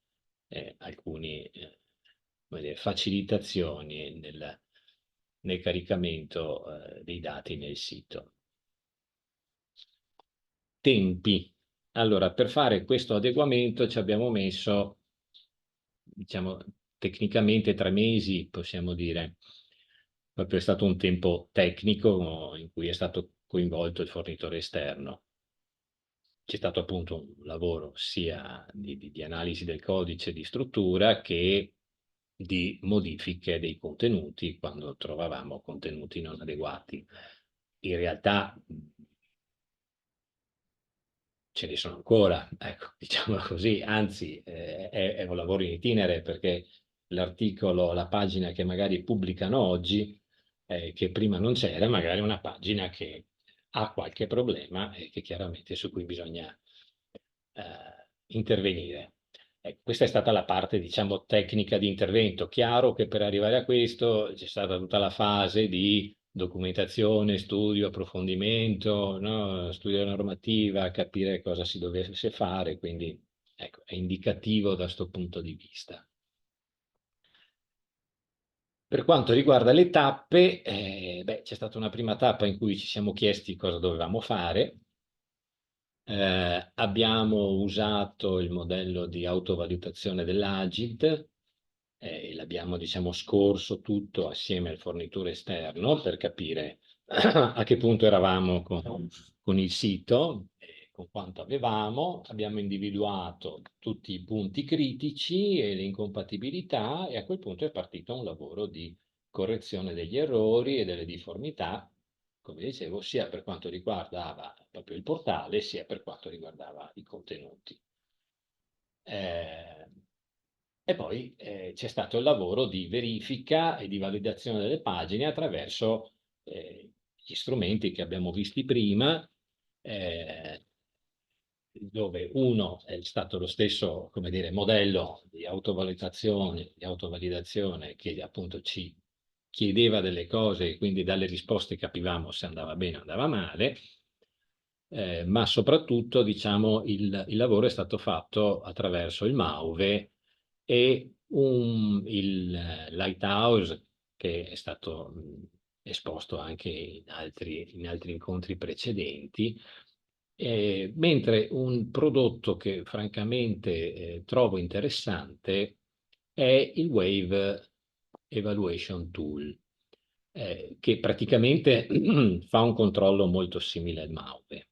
alcune facilitazioni nel caricamento dei dati nel sito. Tempi. Allora, per fare questo adeguamento ci abbiamo messo, diciamo, tecnicamente 3 mesi, possiamo dire. Proprio è stato un tempo tecnico in cui è stato coinvolto il fornitore esterno. C'è stato appunto un lavoro sia di analisi del codice di struttura che di modifiche dei contenuti quando trovavamo contenuti non adeguati. In realtà ce ne sono ancora, ecco, diciamo così, anzi è un lavoro in itinere perché l'articolo, la pagina che magari pubblicano oggi, che prima non c'era, magari è una pagina che ha qualche problema e che chiaramente su cui bisogna intervenire. Questa è stata la parte, diciamo, tecnica di intervento. Chiaro che per arrivare a questo c'è stata tutta la fase di documentazione, studio, approfondimento, no? Studio normativa, capire cosa si dovesse fare, quindi ecco, è indicativo da questo punto di vista. Per quanto riguarda le tappe, c'è stata una prima tappa in cui ci siamo chiesti cosa dovevamo fare. Abbiamo usato il modello di autovalutazione dell'Agid e l'abbiamo, diciamo, scorso tutto assieme al fornitore esterno per capire a che punto eravamo con il sito, con quanto avevamo. Abbiamo individuato tutti i punti critici e le incompatibilità e a quel punto è partito un lavoro di correzione degli errori e delle difformità, come dicevo, sia per quanto riguardava proprio il portale, sia per quanto riguardava i contenuti. Eh, e poi c'è stato il lavoro di verifica e di validazione delle pagine attraverso gli strumenti che abbiamo visti prima, eh, dove uno è stato lo stesso, come dire, modello di autovalidazione che appunto ci chiedeva delle cose e quindi dalle risposte capivamo se andava bene o andava male, ma soprattutto, diciamo, il lavoro è stato fatto attraverso il MAUVE e il Lighthouse, che è stato esposto anche in altri incontri precedenti, mentre un prodotto che francamente trovo interessante è il Wave Evaluation Tool, che praticamente fa un controllo molto simile al MAUVE.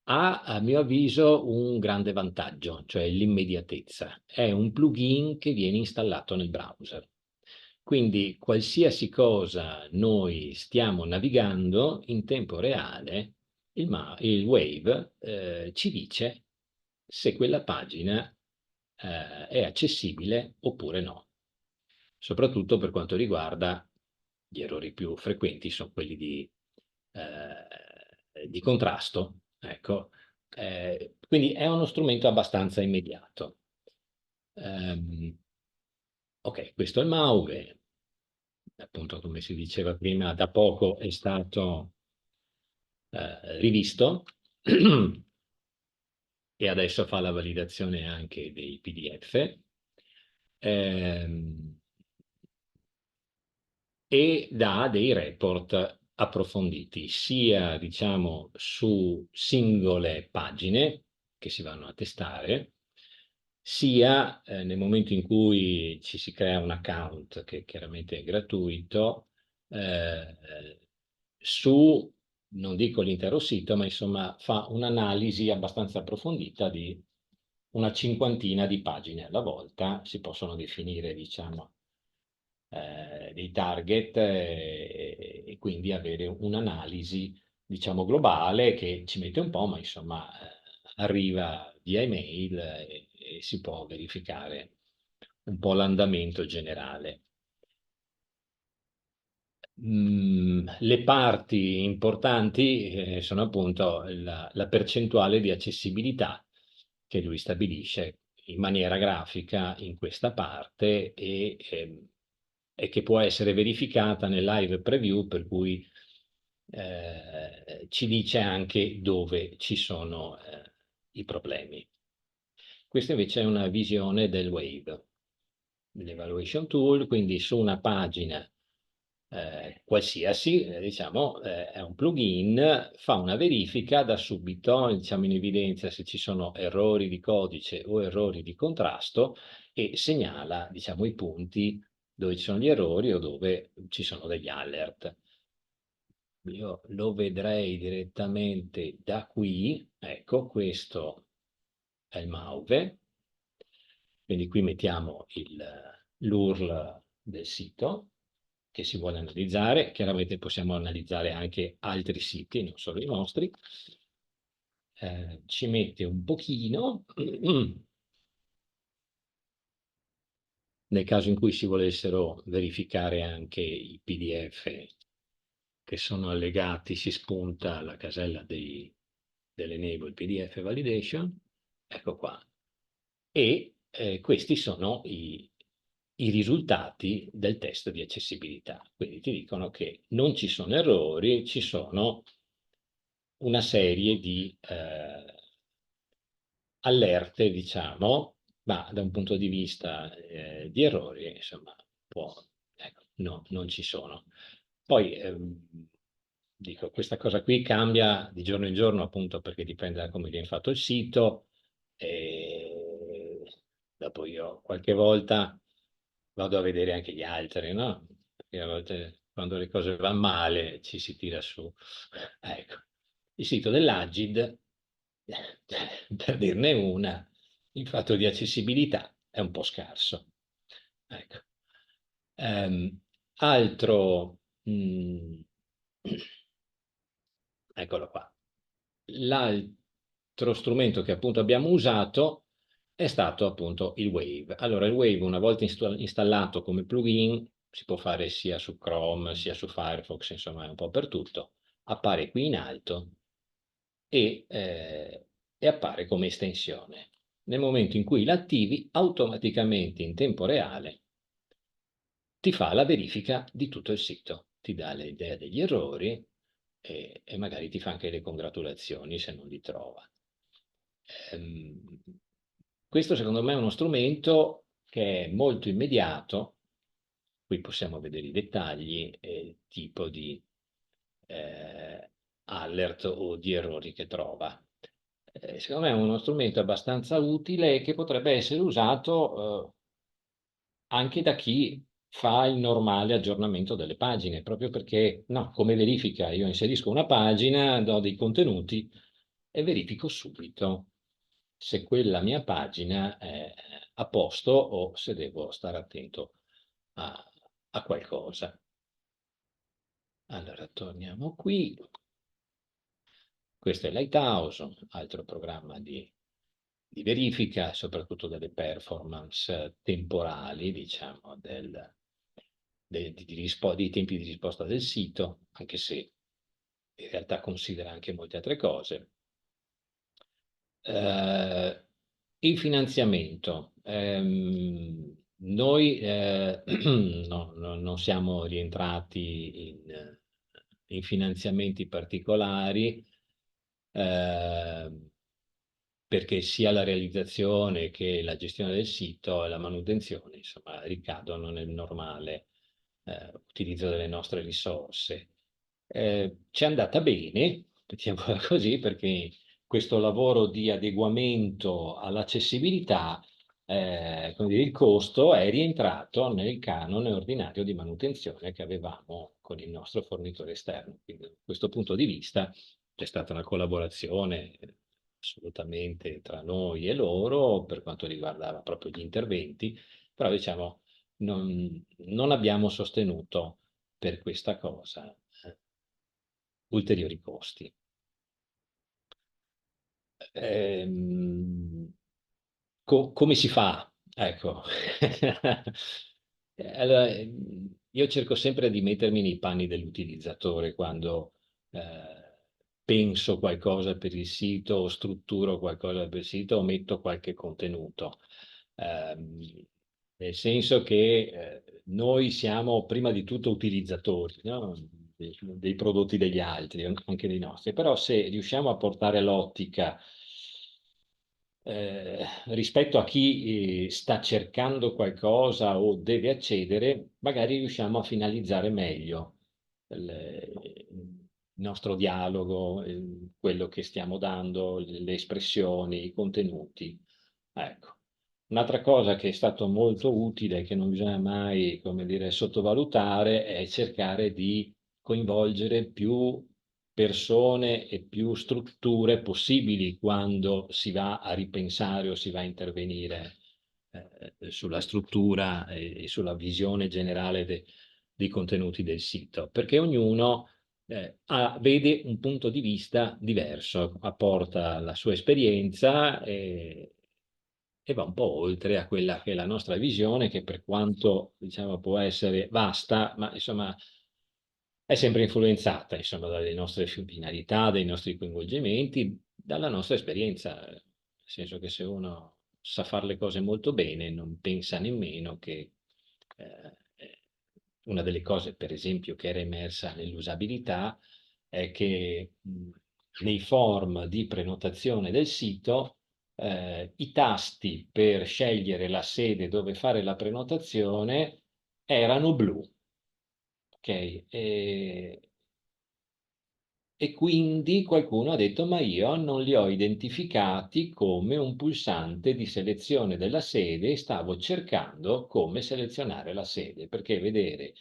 Ha, a mio avviso, un grande vantaggio, cioè l'immediatezza. È un plugin che viene installato nel browser. Quindi qualsiasi cosa noi stiamo navigando in tempo reale, il Wave ci dice se quella pagina è accessibile oppure no. Soprattutto per quanto riguarda gli errori più frequenti, sono quelli di contrasto. Ecco. Quindi è uno strumento abbastanza immediato. Ok, questo è il MAUVE, appunto come si diceva prima, da poco è stato rivisto e adesso fa la validazione anche dei PDF. Ehm, e dà dei report approfonditi, sia diciamo su singole pagine che si vanno a testare, sia nel momento in cui ci si crea un account che chiaramente è gratuito, su, non dico l'intero sito, ma insomma fa un'analisi abbastanza approfondita di una cinquantina di pagine alla volta. Si possono definire, diciamo, dei target e quindi avere un'analisi, diciamo, globale che ci mette un po', ma insomma arriva via email e si può verificare un po' l'andamento generale. Le parti importanti sono appunto la percentuale di accessibilità che lui stabilisce in maniera grafica in questa parte e che può essere verificata nel live preview, per cui ci dice anche dove ci sono i problemi. Questa invece è una visione del Wave, dell'evaluation tool, quindi su una pagina qualsiasi, diciamo, è un plugin, fa una verifica, dà subito, diciamo, in evidenza se ci sono errori di codice o errori di contrasto e segnala, diciamo, i punti dove ci sono gli errori o dove ci sono degli alert. Io lo vedrei direttamente da qui, ecco, questo è il MAUVE, quindi qui mettiamo l'URL del sito che si vuole analizzare. Chiaramente possiamo analizzare anche altri siti, non solo i nostri. Ci mette un pochino. Nel caso in cui si volessero verificare anche i PDF che sono allegati, si spunta la casella dell'Enable PDF Validation. Ecco qua. E questi sono i risultati del test di accessibilità. Quindi ti dicono che non ci sono errori, ci sono una serie di allerte, diciamo, ma da un punto di vista di errori, insomma, ecco, no, non ci sono. Poi, dico, questa cosa qui cambia di giorno in giorno, appunto, perché dipende da come viene fatto il sito, e dopo io qualche volta vado a vedere anche gli altri, no? Perché a volte quando le cose vanno male ci si tira su. Ecco, il sito dell'Agid, per dirne una, il fatto di accessibilità è un po' scarso. Ecco. Altro, eccolo qua. L'altro strumento che appunto abbiamo usato è stato appunto il Wave. Allora, il Wave, una volta installato come plugin, si può fare sia su Chrome, sia su Firefox, insomma, è un po' per tutto. Appare qui in alto e appare come estensione. Nel momento in cui l'attivi, automaticamente in tempo reale ti fa la verifica di tutto il sito, ti dà l'idea degli errori e magari ti fa anche le congratulazioni se non li trova. Ehm, Questo secondo me è uno strumento che è molto immediato. Qui possiamo vedere i dettagli e il tipo di alert o di errori che trova. Secondo me è uno strumento abbastanza utile che potrebbe essere usato anche da chi fa il normale aggiornamento delle pagine, proprio perché, no, come verifica, io inserisco una pagina, do dei contenuti e verifico subito se quella mia pagina è a posto o se devo stare attento a qualcosa. Allora, torniamo qui. Questo è Lighthouse, un altro programma di verifica, soprattutto delle performance temporali, diciamo, dei tempi di risposta del sito, anche se in realtà considera anche molte altre cose. Il finanziamento. Noi non siamo rientrati in finanziamenti particolari, perché sia la realizzazione che la gestione del sito e la manutenzione, insomma, ricadono nel normale utilizzo delle nostre risorse. Ci è andata bene, mettiamola così, perché questo lavoro di adeguamento all'accessibilità, come dire, il costo è rientrato nel canone ordinario di manutenzione che avevamo con il nostro fornitore esterno. Quindi, da questo punto di vista, c'è stata una collaborazione assolutamente tra noi e loro per quanto riguardava proprio gli interventi, però diciamo non abbiamo sostenuto per questa cosa ulteriori costi. Come si fa? Ecco. Allora, io cerco sempre di mettermi nei panni dell'utilizzatore quando penso qualcosa per il sito o strutturo qualcosa per il sito o metto qualche contenuto. Nel senso che noi siamo prima di tutto utilizzatori, no? Dei prodotti degli altri, anche dei nostri, però se riusciamo a portare l'ottica rispetto a chi sta cercando qualcosa o deve accedere, magari riusciamo a finalizzare meglio il nostro dialogo, quello che stiamo dando, le espressioni, i contenuti. Ecco. Un'altra cosa che è stato molto utile, che non bisogna mai, come dire, sottovalutare, è cercare di coinvolgere più persone e più strutture possibili quando si va a ripensare o si va a intervenire sulla struttura e sulla visione generale dei contenuti del sito, perché ognuno vede un punto di vista diverso, apporta la sua esperienza e va un po' oltre a quella che è la nostra visione, che per quanto diciamo può essere vasta, ma insomma è sempre influenzata insomma dalle nostre finalità, dai nostri coinvolgimenti, dalla nostra esperienza, nel senso che se uno sa fare le cose molto bene, non pensa nemmeno che una delle cose, per esempio, che era emersa nell'usabilità è che nei form di prenotazione del sito i tasti per scegliere la sede dove fare la prenotazione erano blu. Ok, e quindi qualcuno ha detto: ma io non li ho identificati come un pulsante di selezione della sede e stavo cercando come selezionare la sede, perché vedere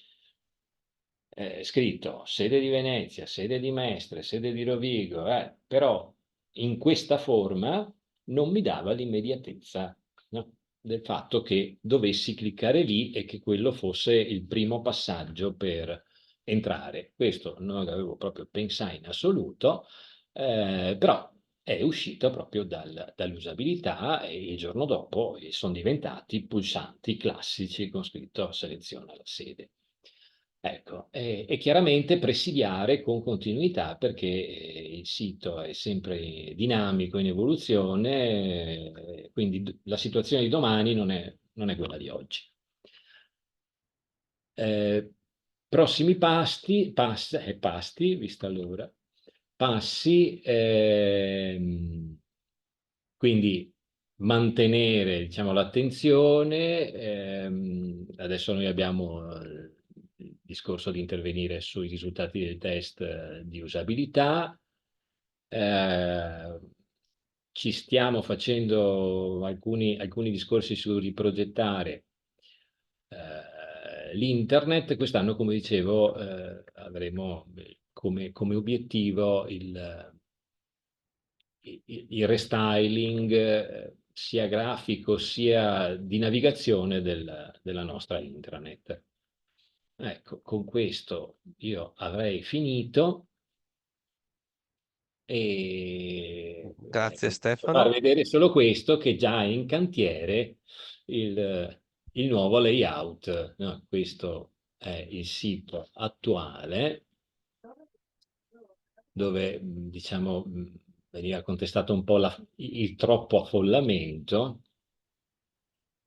scritto sede di Venezia, sede di Mestre, sede di Rovigo, però in questa forma non mi dava l'immediatezza, no? Del fatto che dovessi cliccare lì e che quello fosse il primo passaggio per entrare. Questo non l'avevo proprio pensato in assoluto, però è uscito proprio dall'usabilità e il giorno dopo sono diventati pulsanti classici con scritto seleziona la sede. Ecco, e chiaramente presidiare con continuità perché il sito è sempre dinamico, in evoluzione, quindi la situazione di domani non è quella di oggi. Eh, prossimi pasti, vista l'ora, passi, quindi mantenere, diciamo, l'attenzione. Adesso noi abbiamo il discorso di intervenire sui risultati del test di usabilità. Eh, ci stiamo facendo alcuni discorsi su riprogettare l'internet. Quest'anno, come dicevo, avremo come obiettivo il restyling sia grafico sia di navigazione della nostra intranet. Ecco, con questo io avrei finito e Grazie posso far Stefano. vedere solo questo, che già è in cantiere il nuovo layout. No, questo è il sito attuale dove diciamo veniva contestato un po' il troppo affollamento,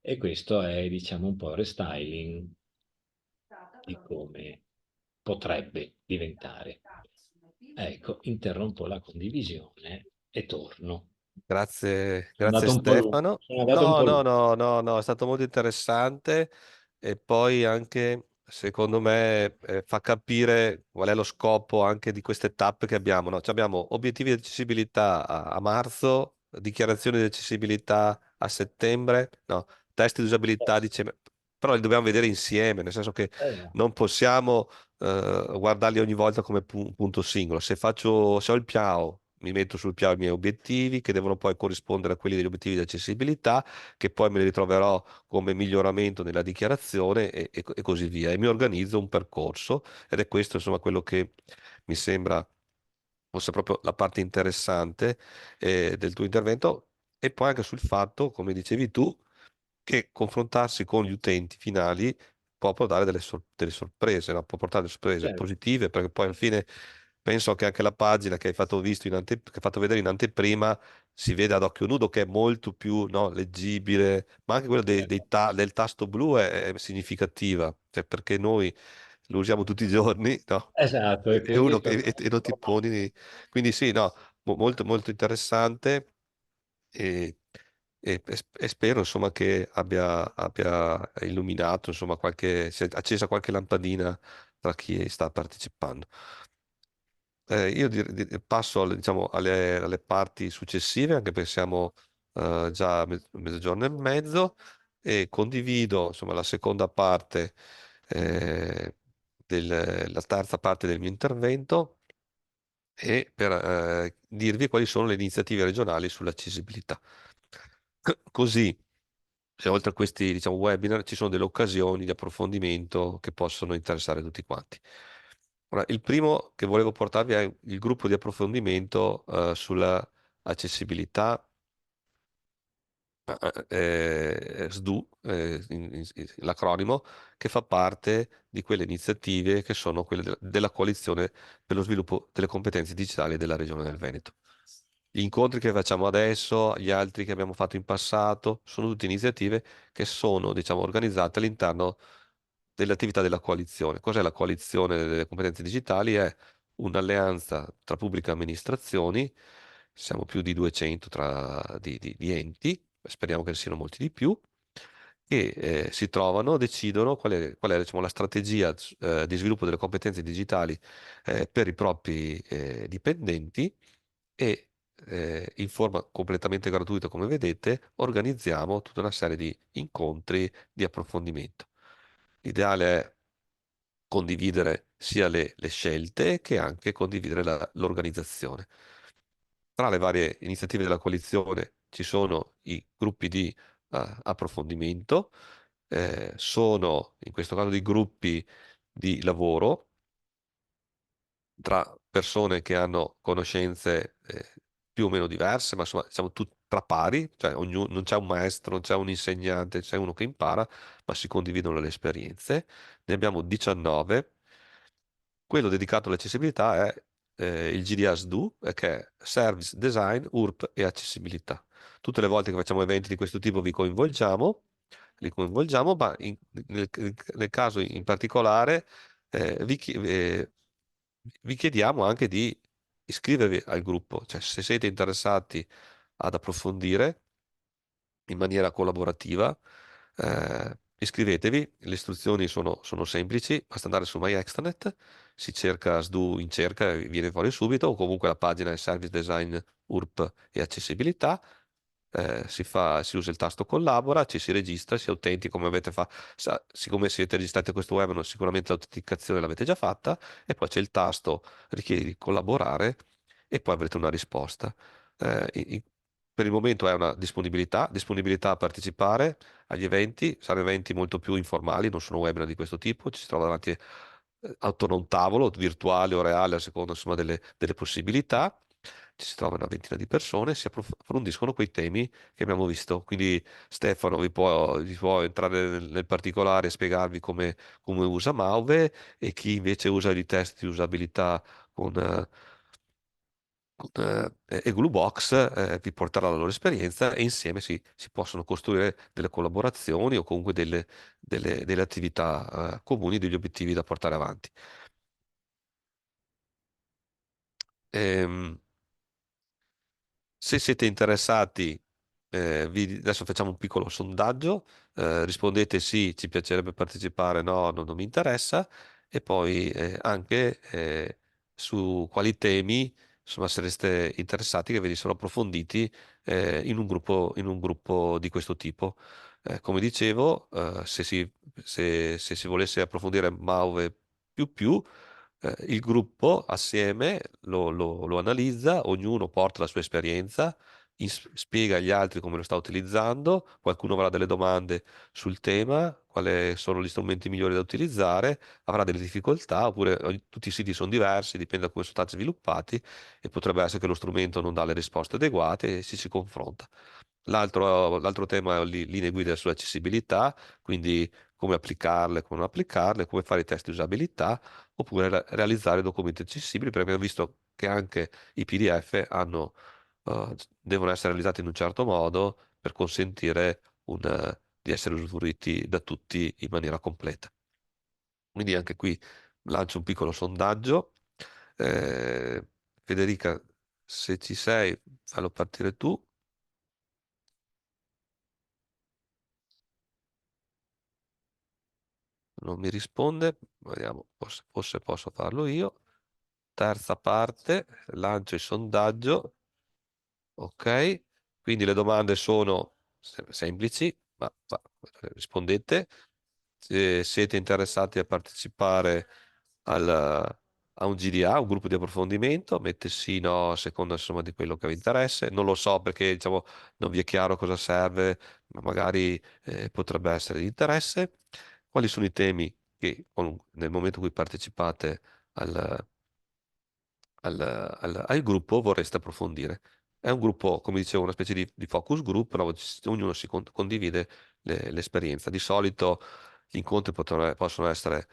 e questo è diciamo un po' il restyling di come potrebbe diventare. Ecco, interrompo la condivisione e torno. Grazie, Sono grazie andato un po' lungo. Stefano. Sono andato un No, po' no, lungo. no, no, no, è stato molto interessante e poi anche, secondo me, fa capire qual è lo scopo anche di queste tappe che abbiamo, no? Cioè abbiamo obiettivi di accessibilità a marzo, dichiarazioni di accessibilità a settembre, no, test di usabilità a dicembre, però li dobbiamo vedere insieme, nel senso che Eh, non possiamo guardarli ogni volta come punto singolo. Se ho il piano, mi metto sul piano i miei obiettivi, che devono poi corrispondere a quelli degli obiettivi di accessibilità, che poi me li ritroverò come miglioramento nella dichiarazione e così via. E mi organizzo un percorso ed è questo, insomma, quello che mi sembra fosse proprio la parte interessante del tuo intervento. E poi anche sul fatto, come dicevi tu, che confrontarsi con gli utenti finali può portare delle sorprese, no? Può portare delle sorprese certo. positive, perché poi alla fine penso che anche la pagina che hai fatto, che hai fatto vedere in anteprima si vede ad occhio nudo che è molto più, no, leggibile, ma anche quella del tasto blu è significativa, cioè perché noi lo usiamo tutti i giorni, no? Esatto, e E quindi uno sono e non ti poni. Quindi sì, no, molto, molto interessante e, e spero insomma che abbia illuminato, insomma, si è accesa qualche lampadina tra chi sta partecipando. Io passo diciamo, alle parti successive, anche perché siamo già a mezzogiorno e mezzo, e condivido insomma, la seconda parte, la terza parte del mio intervento e per dirvi quali sono le iniziative regionali sull'accessibilità. Così, se oltre a questi, diciamo, webinar ci sono delle occasioni di approfondimento che possono interessare tutti quanti. Ora, il primo che volevo portarvi è il gruppo di approfondimento sulla accessibilità SDU, l'acronimo, che fa parte di quelle iniziative che sono quelle della coalizione per lo sviluppo delle competenze digitali della Regione del Veneto. Gli incontri che facciamo adesso, gli altri che abbiamo fatto in passato, sono tutte iniziative che sono, diciamo, organizzate all'interno delle attività della coalizione. Cos'è la coalizione delle competenze digitali? È un'alleanza tra pubbliche amministrazioni, siamo più di 200 di enti, speriamo che siano molti di più, che si trovano, decidono qual è, diciamo, la strategia di sviluppo delle competenze digitali per i propri dipendenti e in forma completamente gratuita, come vedete, organizziamo tutta una serie di incontri di approfondimento. L'ideale è condividere sia le scelte che anche condividere l'organizzazione. Tra le varie iniziative della coalizione ci sono i gruppi di approfondimento, sono in questo caso dei gruppi di lavoro tra persone che hanno conoscenze più o meno diverse, ma insomma siamo tutti tra pari, cioè non c'è un maestro, non c'è un insegnante, c'è uno che impara, ma si condividono le esperienze. Ne abbiamo 19. Quello dedicato all'accessibilità è il GDS-DO, che è Service Design, URP e accessibilità. Tutte le volte che facciamo eventi di questo tipo li coinvolgiamo, ma nel caso in particolare vi chiediamo anche di iscrivervi al gruppo, cioè se siete interessati ad approfondire in maniera collaborativa, iscrivetevi, le istruzioni sono semplici, basta andare su MyExtranet, si cerca SDU in cerca e viene fuori subito, o comunque la pagina è Service Design URP e accessibilità, si usa il tasto collabora, ci si registra, si è utenti come avete fatto, siccome siete registrati a questo webinar, sicuramente l'autenticazione l'avete già fatta, e poi c'è il tasto richiede di collaborare e poi avrete una risposta. Per il momento è una disponibilità a partecipare agli eventi, saranno eventi molto più informali, non sono webinar di questo tipo, ci si trova davanti attorno a un tavolo virtuale o reale a seconda insomma, delle possibilità, ci si trova una ventina di persone, si approfondiscono quei temi che abbiamo visto. Quindi Stefano vi può entrare nel particolare e spiegarvi come usa Mauve, e chi invece usa i test di usabilità con e Gluebox vi porterà la loro esperienza, e insieme si possono costruire delle collaborazioni o comunque delle attività comuni, degli obiettivi da portare avanti. Ehm, Se siete interessati, adesso facciamo un piccolo sondaggio, rispondete sì, ci piacerebbe partecipare, no, non mi interessa, e poi anche su quali temi insomma, sareste interessati che venissero approfonditi in un gruppo di questo tipo. Come dicevo, se si volesse approfondire Mauve il gruppo assieme lo analizza, ognuno porta la sua esperienza, spiega agli altri come lo sta utilizzando, qualcuno avrà delle domande sul tema, quali sono gli strumenti migliori da utilizzare, avrà delle difficoltà, oppure tutti i siti sono diversi, dipende da come sono stati sviluppati, e potrebbe essere che lo strumento non dà le risposte adeguate e si confronta. L'altro tema è linee guida sull'accessibilità, quindi come applicarle, come non applicarle, come fare i test di usabilità, oppure realizzare documenti accessibili, perché abbiamo visto che anche i PDF devono essere realizzati in un certo modo per consentire di essere usufruiti da tutti in maniera completa. Quindi anche qui lancio un piccolo sondaggio. Eh, Federica, se ci sei, fallo partire tu. Non mi risponde, vediamo, forse posso farlo io. Terza parte, lancio il sondaggio. Ok, quindi le domande sono semplici, ma rispondete. Se siete interessati a partecipare a un GDA, un gruppo di approfondimento, mette sì, no, a seconda insomma di quello che vi interessa. Non lo so perché diciamo, non vi è chiaro cosa serve, ma magari potrebbe essere di interesse. Quali sono i temi che nel momento in cui partecipate al, al gruppo vorreste approfondire? È un gruppo, come dicevo, una specie di focus group, dove ognuno si condivide l'esperienza. Di solito gli incontri possono essere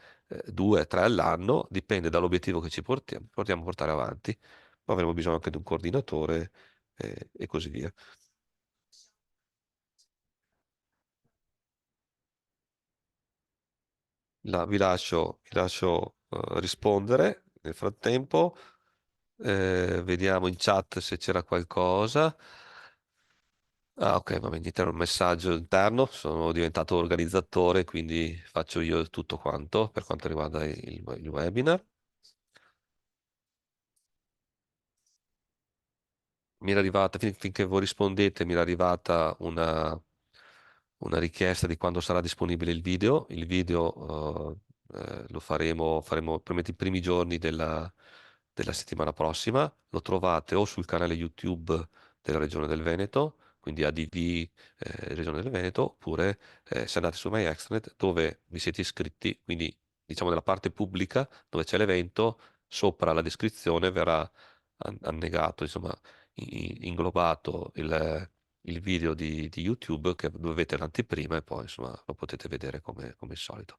2, 3 all'anno, dipende dall'obiettivo che ci portiamo a portare avanti. Poi avremo bisogno anche di un coordinatore e così via. Vi lascio rispondere nel frattempo. Vediamo in chat se c'era qualcosa. Ah, ok, va bene, niente, era un messaggio interno. Sono diventato organizzatore, quindi faccio io tutto quanto per quanto riguarda il webinar. Mi era arrivata, finché voi rispondete, mi era arrivata una richiesta di quando sarà disponibile il video. Il video lo faremo probabilmente i primi giorni della settimana prossima. Lo trovate o sul canale YouTube della Regione del Veneto, quindi ADV Regione del Veneto, oppure se andate su MyExtranet dove vi siete iscritti, quindi diciamo nella parte pubblica dove c'è l'evento, sopra la descrizione verrà annegato, insomma, inglobato il video di YouTube dove avete l'anteprima e poi insomma lo potete vedere come il solito.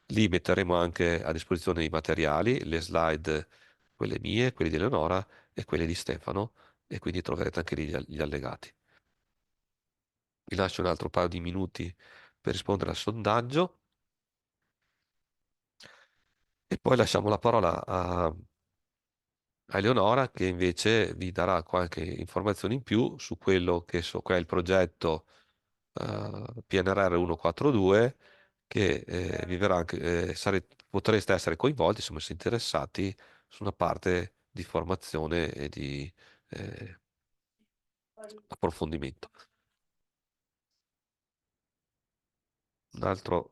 Lì metteremo anche a disposizione i materiali, le slide, quelle mie, quelle di Eleonora e quelle di Stefano, e quindi troverete anche lì gli allegati. Vi lascio un altro paio di minuti per rispondere al sondaggio e poi lasciamo la parola a Eleonora che invece vi darà qualche informazione in più su quello che è il progetto PNRR 142 che vi verrà anche, potreste essere coinvolti, insomma, se interessati, su una parte di formazione e di eh, approfondimento. Un altro,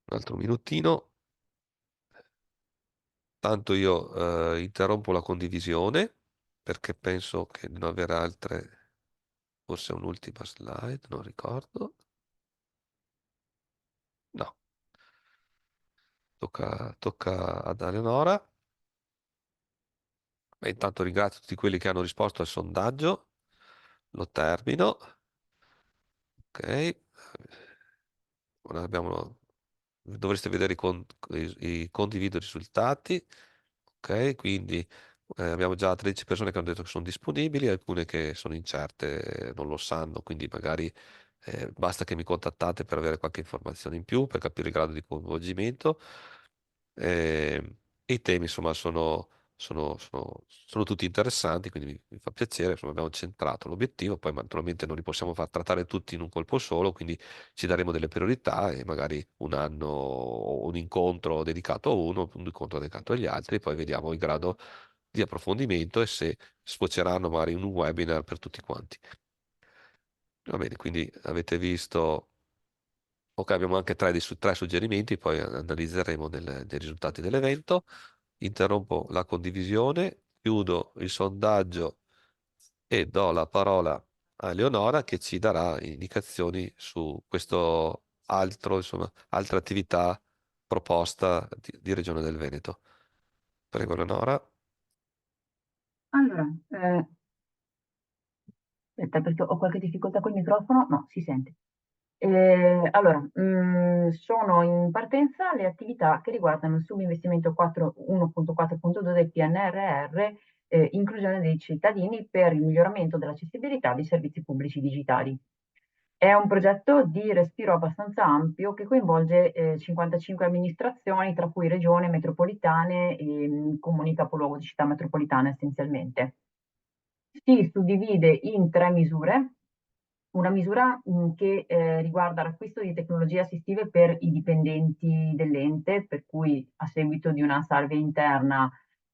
un altro minutino, tanto io interrompo la condivisione perché penso che non avere altre, forse un'ultima slide, non ricordo. No, tocca ad Eleonora. E intanto ringrazio tutti quelli che hanno risposto al sondaggio. Lo termino. Ok. Ora dovreste vedere i condivido i risultati. Ok, quindi abbiamo già 13 persone che hanno detto che sono disponibili, alcune che sono incerte, non lo sanno, quindi magari basta che mi contattate per avere qualche informazione in più, per capire il grado di coinvolgimento. Eh, I temi, insomma, sono tutti interessanti, quindi mi fa piacere, insomma, abbiamo centrato l'obiettivo, poi naturalmente non li possiamo far trattare tutti in un colpo solo, quindi ci daremo delle priorità e magari un anno un incontro dedicato a uno, un incontro dedicato agli altri, poi vediamo il grado di approfondimento e se sfoceranno magari in un webinar per tutti quanti. Va bene, quindi avete visto, ok, abbiamo anche tre suggerimenti, poi analizzeremo dei risultati dell'evento. Interrompo la condivisione, chiudo il sondaggio e do la parola a Eleonora che ci darà indicazioni su questo altro, insomma, altra attività proposta di Regione del Veneto. Prego, Eleonora. Allora, aspetta, perché ho qualche difficoltà col microfono? No, si sente. Allora, sono in partenza le attività che riguardano il subinvestimento 1.4.2 del PNRR, inclusione dei cittadini per il miglioramento dell'accessibilità dei servizi pubblici digitali. È un progetto di respiro abbastanza ampio che coinvolge 55 amministrazioni, tra cui regione, metropolitane e comuni capoluogo di città metropolitana essenzialmente. Si suddivide in tre misure. Una misura che riguarda l'acquisto di tecnologie assistive per i dipendenti dell'ente, per cui a seguito di una salvia interna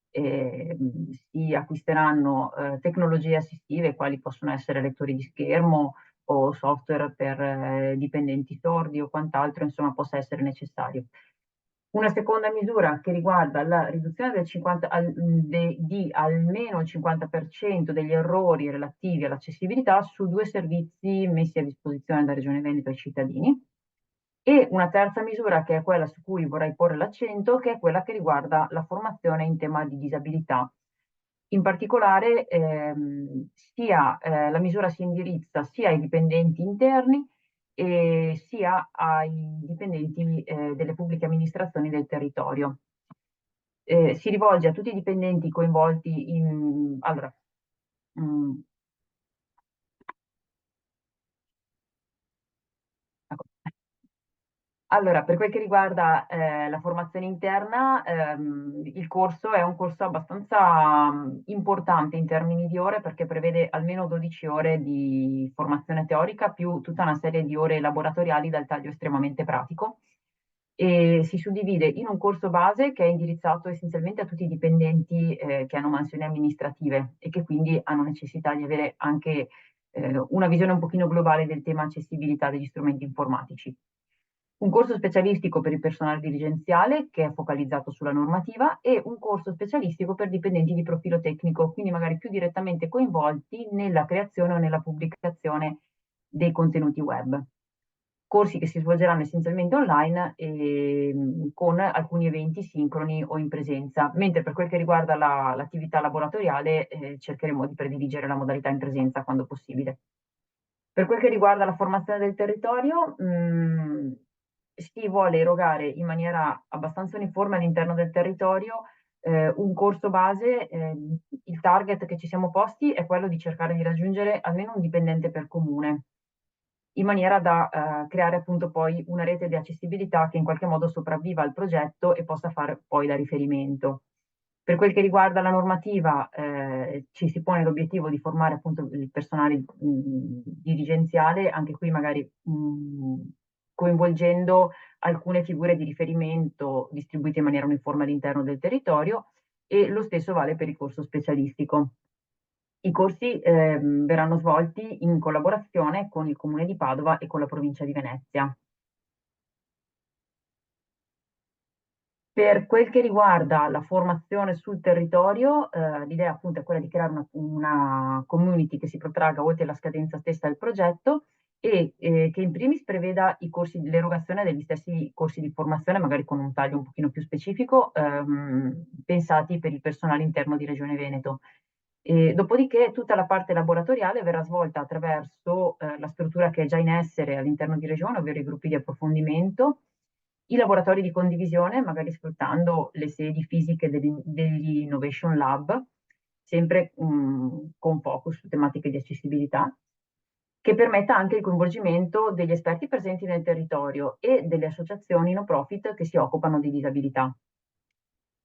si acquisteranno tecnologie assistive, quali possono essere lettori di schermo o software per dipendenti sordi o quant'altro, insomma, possa essere necessario. Una seconda misura che riguarda la riduzione di almeno il 50% degli errori relativi all'accessibilità su due servizi messi a disposizione da Regione Veneto ai cittadini. E una terza misura, che è quella su cui vorrei porre l'accento, che è quella che riguarda la formazione in tema di disabilità. In particolare, la misura si indirizza sia ai dipendenti interni sia ai dipendenti delle pubbliche amministrazioni del territorio. Si rivolge a tutti i dipendenti coinvolti in... Allora, mm, ecco. Allora, per quel che riguarda la formazione interna, il corso è un corso abbastanza importante in termini di ore perché prevede almeno 12 ore di formazione teorica più tutta una serie di ore laboratoriali dal taglio estremamente pratico e si suddivide in un corso base che è indirizzato essenzialmente a tutti i dipendenti che hanno mansioni amministrative e che quindi hanno necessità di avere anche una visione un pochino globale del tema accessibilità degli strumenti informatici. Un corso specialistico per il personale dirigenziale che è focalizzato sulla normativa e un corso specialistico per dipendenti di profilo tecnico, quindi magari più direttamente coinvolti nella creazione o nella pubblicazione dei contenuti web. corsi che si svolgeranno essenzialmente online e con alcuni eventi sincroni o in presenza, mentre per quel che riguarda l'attività laboratoriale cercheremo di prediligere la modalità in presenza quando possibile. Per quel che riguarda la formazione del territorio, si vuole erogare in maniera abbastanza uniforme all'interno del territorio un corso base. Il target che ci siamo posti è quello di cercare di raggiungere almeno un dipendente per comune, in maniera da creare appunto poi una rete di accessibilità che in qualche modo sopravviva al progetto e possa fare poi da riferimento. Per quel che riguarda la normativa, ci si pone l'obiettivo di formare appunto il personale dirigenziale, anche qui magari coinvolgendo alcune figure di riferimento distribuite in maniera uniforme all'interno del territorio, e lo stesso vale per il corso specialistico. I corsi verranno svolti in collaborazione con il Comune di Padova e con la provincia di Venezia. Per quel che riguarda la formazione sul territorio, l'idea appunto è quella di creare una community che si protragga oltre la scadenza stessa del progetto e che in primis preveda l'erogazione degli stessi corsi di formazione, magari con un taglio un pochino più specifico, pensati per il personale interno di Regione Veneto. Dopodiché tutta la parte laboratoriale verrà svolta attraverso la struttura che è già in essere all'interno di Regione, ovvero i gruppi di approfondimento, i laboratori di condivisione, magari sfruttando le sedi fisiche degli Innovation Lab, sempre con focus su tematiche di accessibilità, che permetta anche il coinvolgimento degli esperti presenti nel territorio e delle associazioni no profit che si occupano di disabilità.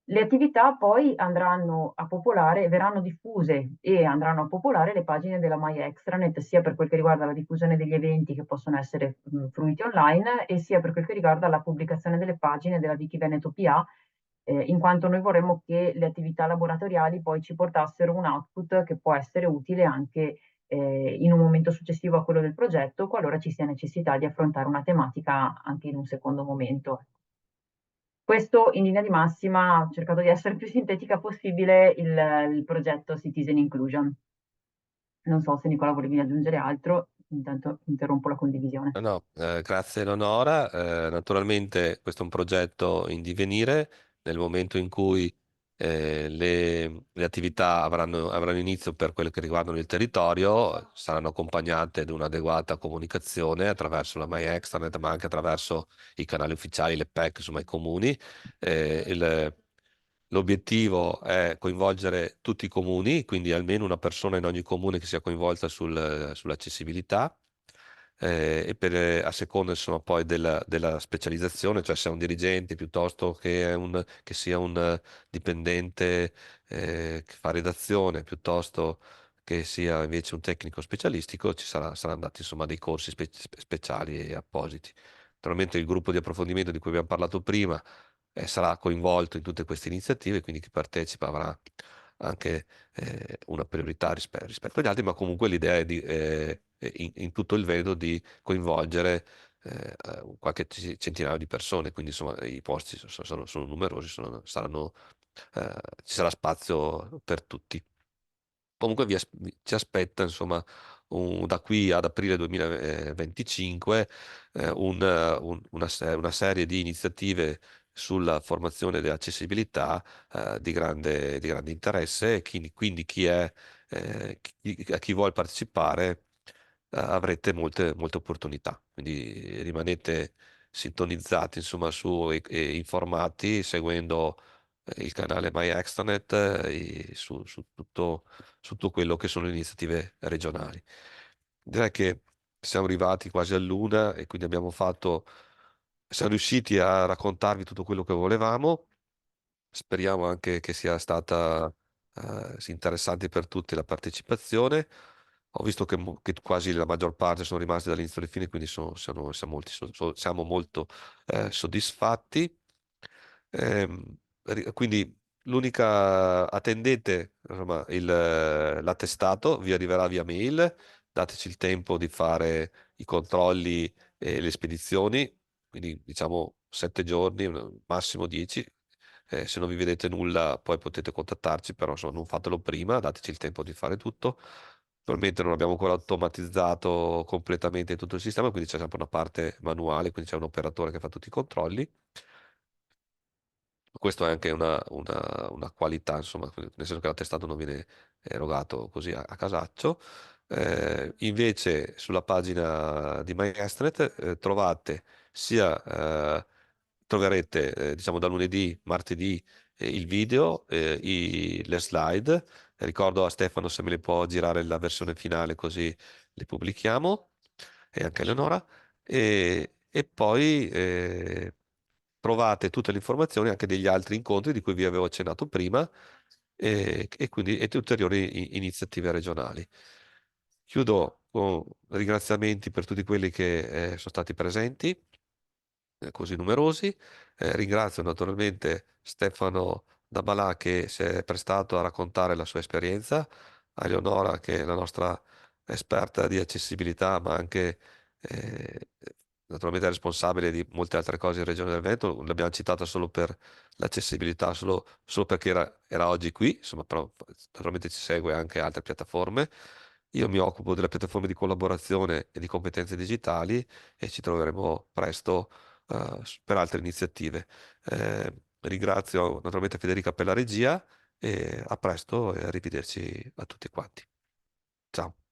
Le attività poi verranno diffuse e andranno a popolare le pagine della My Extranet, sia per quel che riguarda la diffusione degli eventi che possono essere fruiti online, e sia per quel che riguarda la pubblicazione delle pagine della Wiki Veneto PA, in quanto noi vorremmo che le attività laboratoriali poi ci portassero un output che può essere utile anche in un momento successivo a quello del progetto, qualora ci sia necessità di affrontare una tematica anche in un secondo momento. Questo in linea di massima, ho cercato di essere il più sintetica possibile, il progetto Citizen Inclusion. Non so se Nicola volevi aggiungere altro, intanto interrompo la condivisione. No, grazie Eleonora. Naturalmente questo è un progetto in divenire. Nel momento in cui le attività avranno inizio per quelle che riguardano il territorio, saranno accompagnate da un'adeguata comunicazione attraverso la My Extranet, ma anche attraverso i canali ufficiali, le PEC, insomma i comuni. L'obiettivo è coinvolgere tutti i comuni, quindi almeno una persona in ogni comune che sia coinvolta sull'accessibilità, a seconda insomma poi della specializzazione, cioè se è un dirigente piuttosto che sia un dipendente che fa redazione, piuttosto che sia invece un tecnico specialistico, saranno dati insomma dei corsi speciali e appositi. Naturalmente il gruppo di approfondimento di cui abbiamo parlato prima sarà coinvolto in tutte queste iniziative, quindi chi partecipa avrà anche una priorità rispetto agli altri, ma comunque l'idea è in tutto il Veneto di coinvolgere qualche centinaio di persone, quindi insomma i posti sono numerosi, ci sarà spazio per tutti. Comunque ci aspetta, insomma, da qui ad aprile 2025 una serie di iniziative sulla formazione dell'accessibilità di grande interesse, e quindi a chi vuole partecipare avrete molte opportunità. Quindi rimanete sintonizzati, insomma, e informati seguendo il canale My Extranet su tutto quello che sono le iniziative regionali. Direi che siamo arrivati quasi all'una e quindi siamo riusciti a raccontarvi tutto quello che volevamo. Speriamo anche che sia stata interessante per tutti la partecipazione. Ho visto che quasi la maggior parte sono rimaste dall'inizio alla fine, quindi siamo molto soddisfatti. Quindi attendete, insomma, l'attestato, vi arriverà via mail, dateci il tempo di fare i controlli e le spedizioni, quindi diciamo 7 giorni, massimo 10. Se non vi vedete nulla, poi potete contattarci, però insomma, non fatelo prima, dateci il tempo di fare tutto. Probabilmente non abbiamo ancora automatizzato completamente tutto il sistema, quindi c'è sempre una parte manuale, quindi c'è un operatore che fa tutti i controlli. Questo è anche una qualità, insomma, nel senso che l'attestato non viene erogato così a casaccio. Invece sulla pagina di MyEstnet trovate sia, troverete diciamo da lunedì, martedì il video, le slide. Ricordo a Stefano se me le può girare la versione finale così le pubblichiamo e anche a Eleonora. E poi trovate tutte le informazioni anche degli altri incontri di cui vi avevo accennato prima e quindi e ulteriori iniziative regionali. Chiudo con ringraziamenti per tutti quelli che sono stati presenti, così numerosi. Ringrazio naturalmente Stefano Dabalà che si è prestato a raccontare la sua esperienza, a Eleonora che è la nostra esperta di accessibilità, ma anche naturalmente è responsabile di molte altre cose in Regione del Veneto. L'abbiamo citata solo per l'accessibilità, solo perché era oggi qui, insomma, però naturalmente ci segue anche altre piattaforme. Io mi occupo delle piattaforme di collaborazione e di competenze digitali e ci troveremo presto per altre iniziative. Ringrazio naturalmente Federica per la regia e a presto e arrivederci a tutti quanti. Ciao.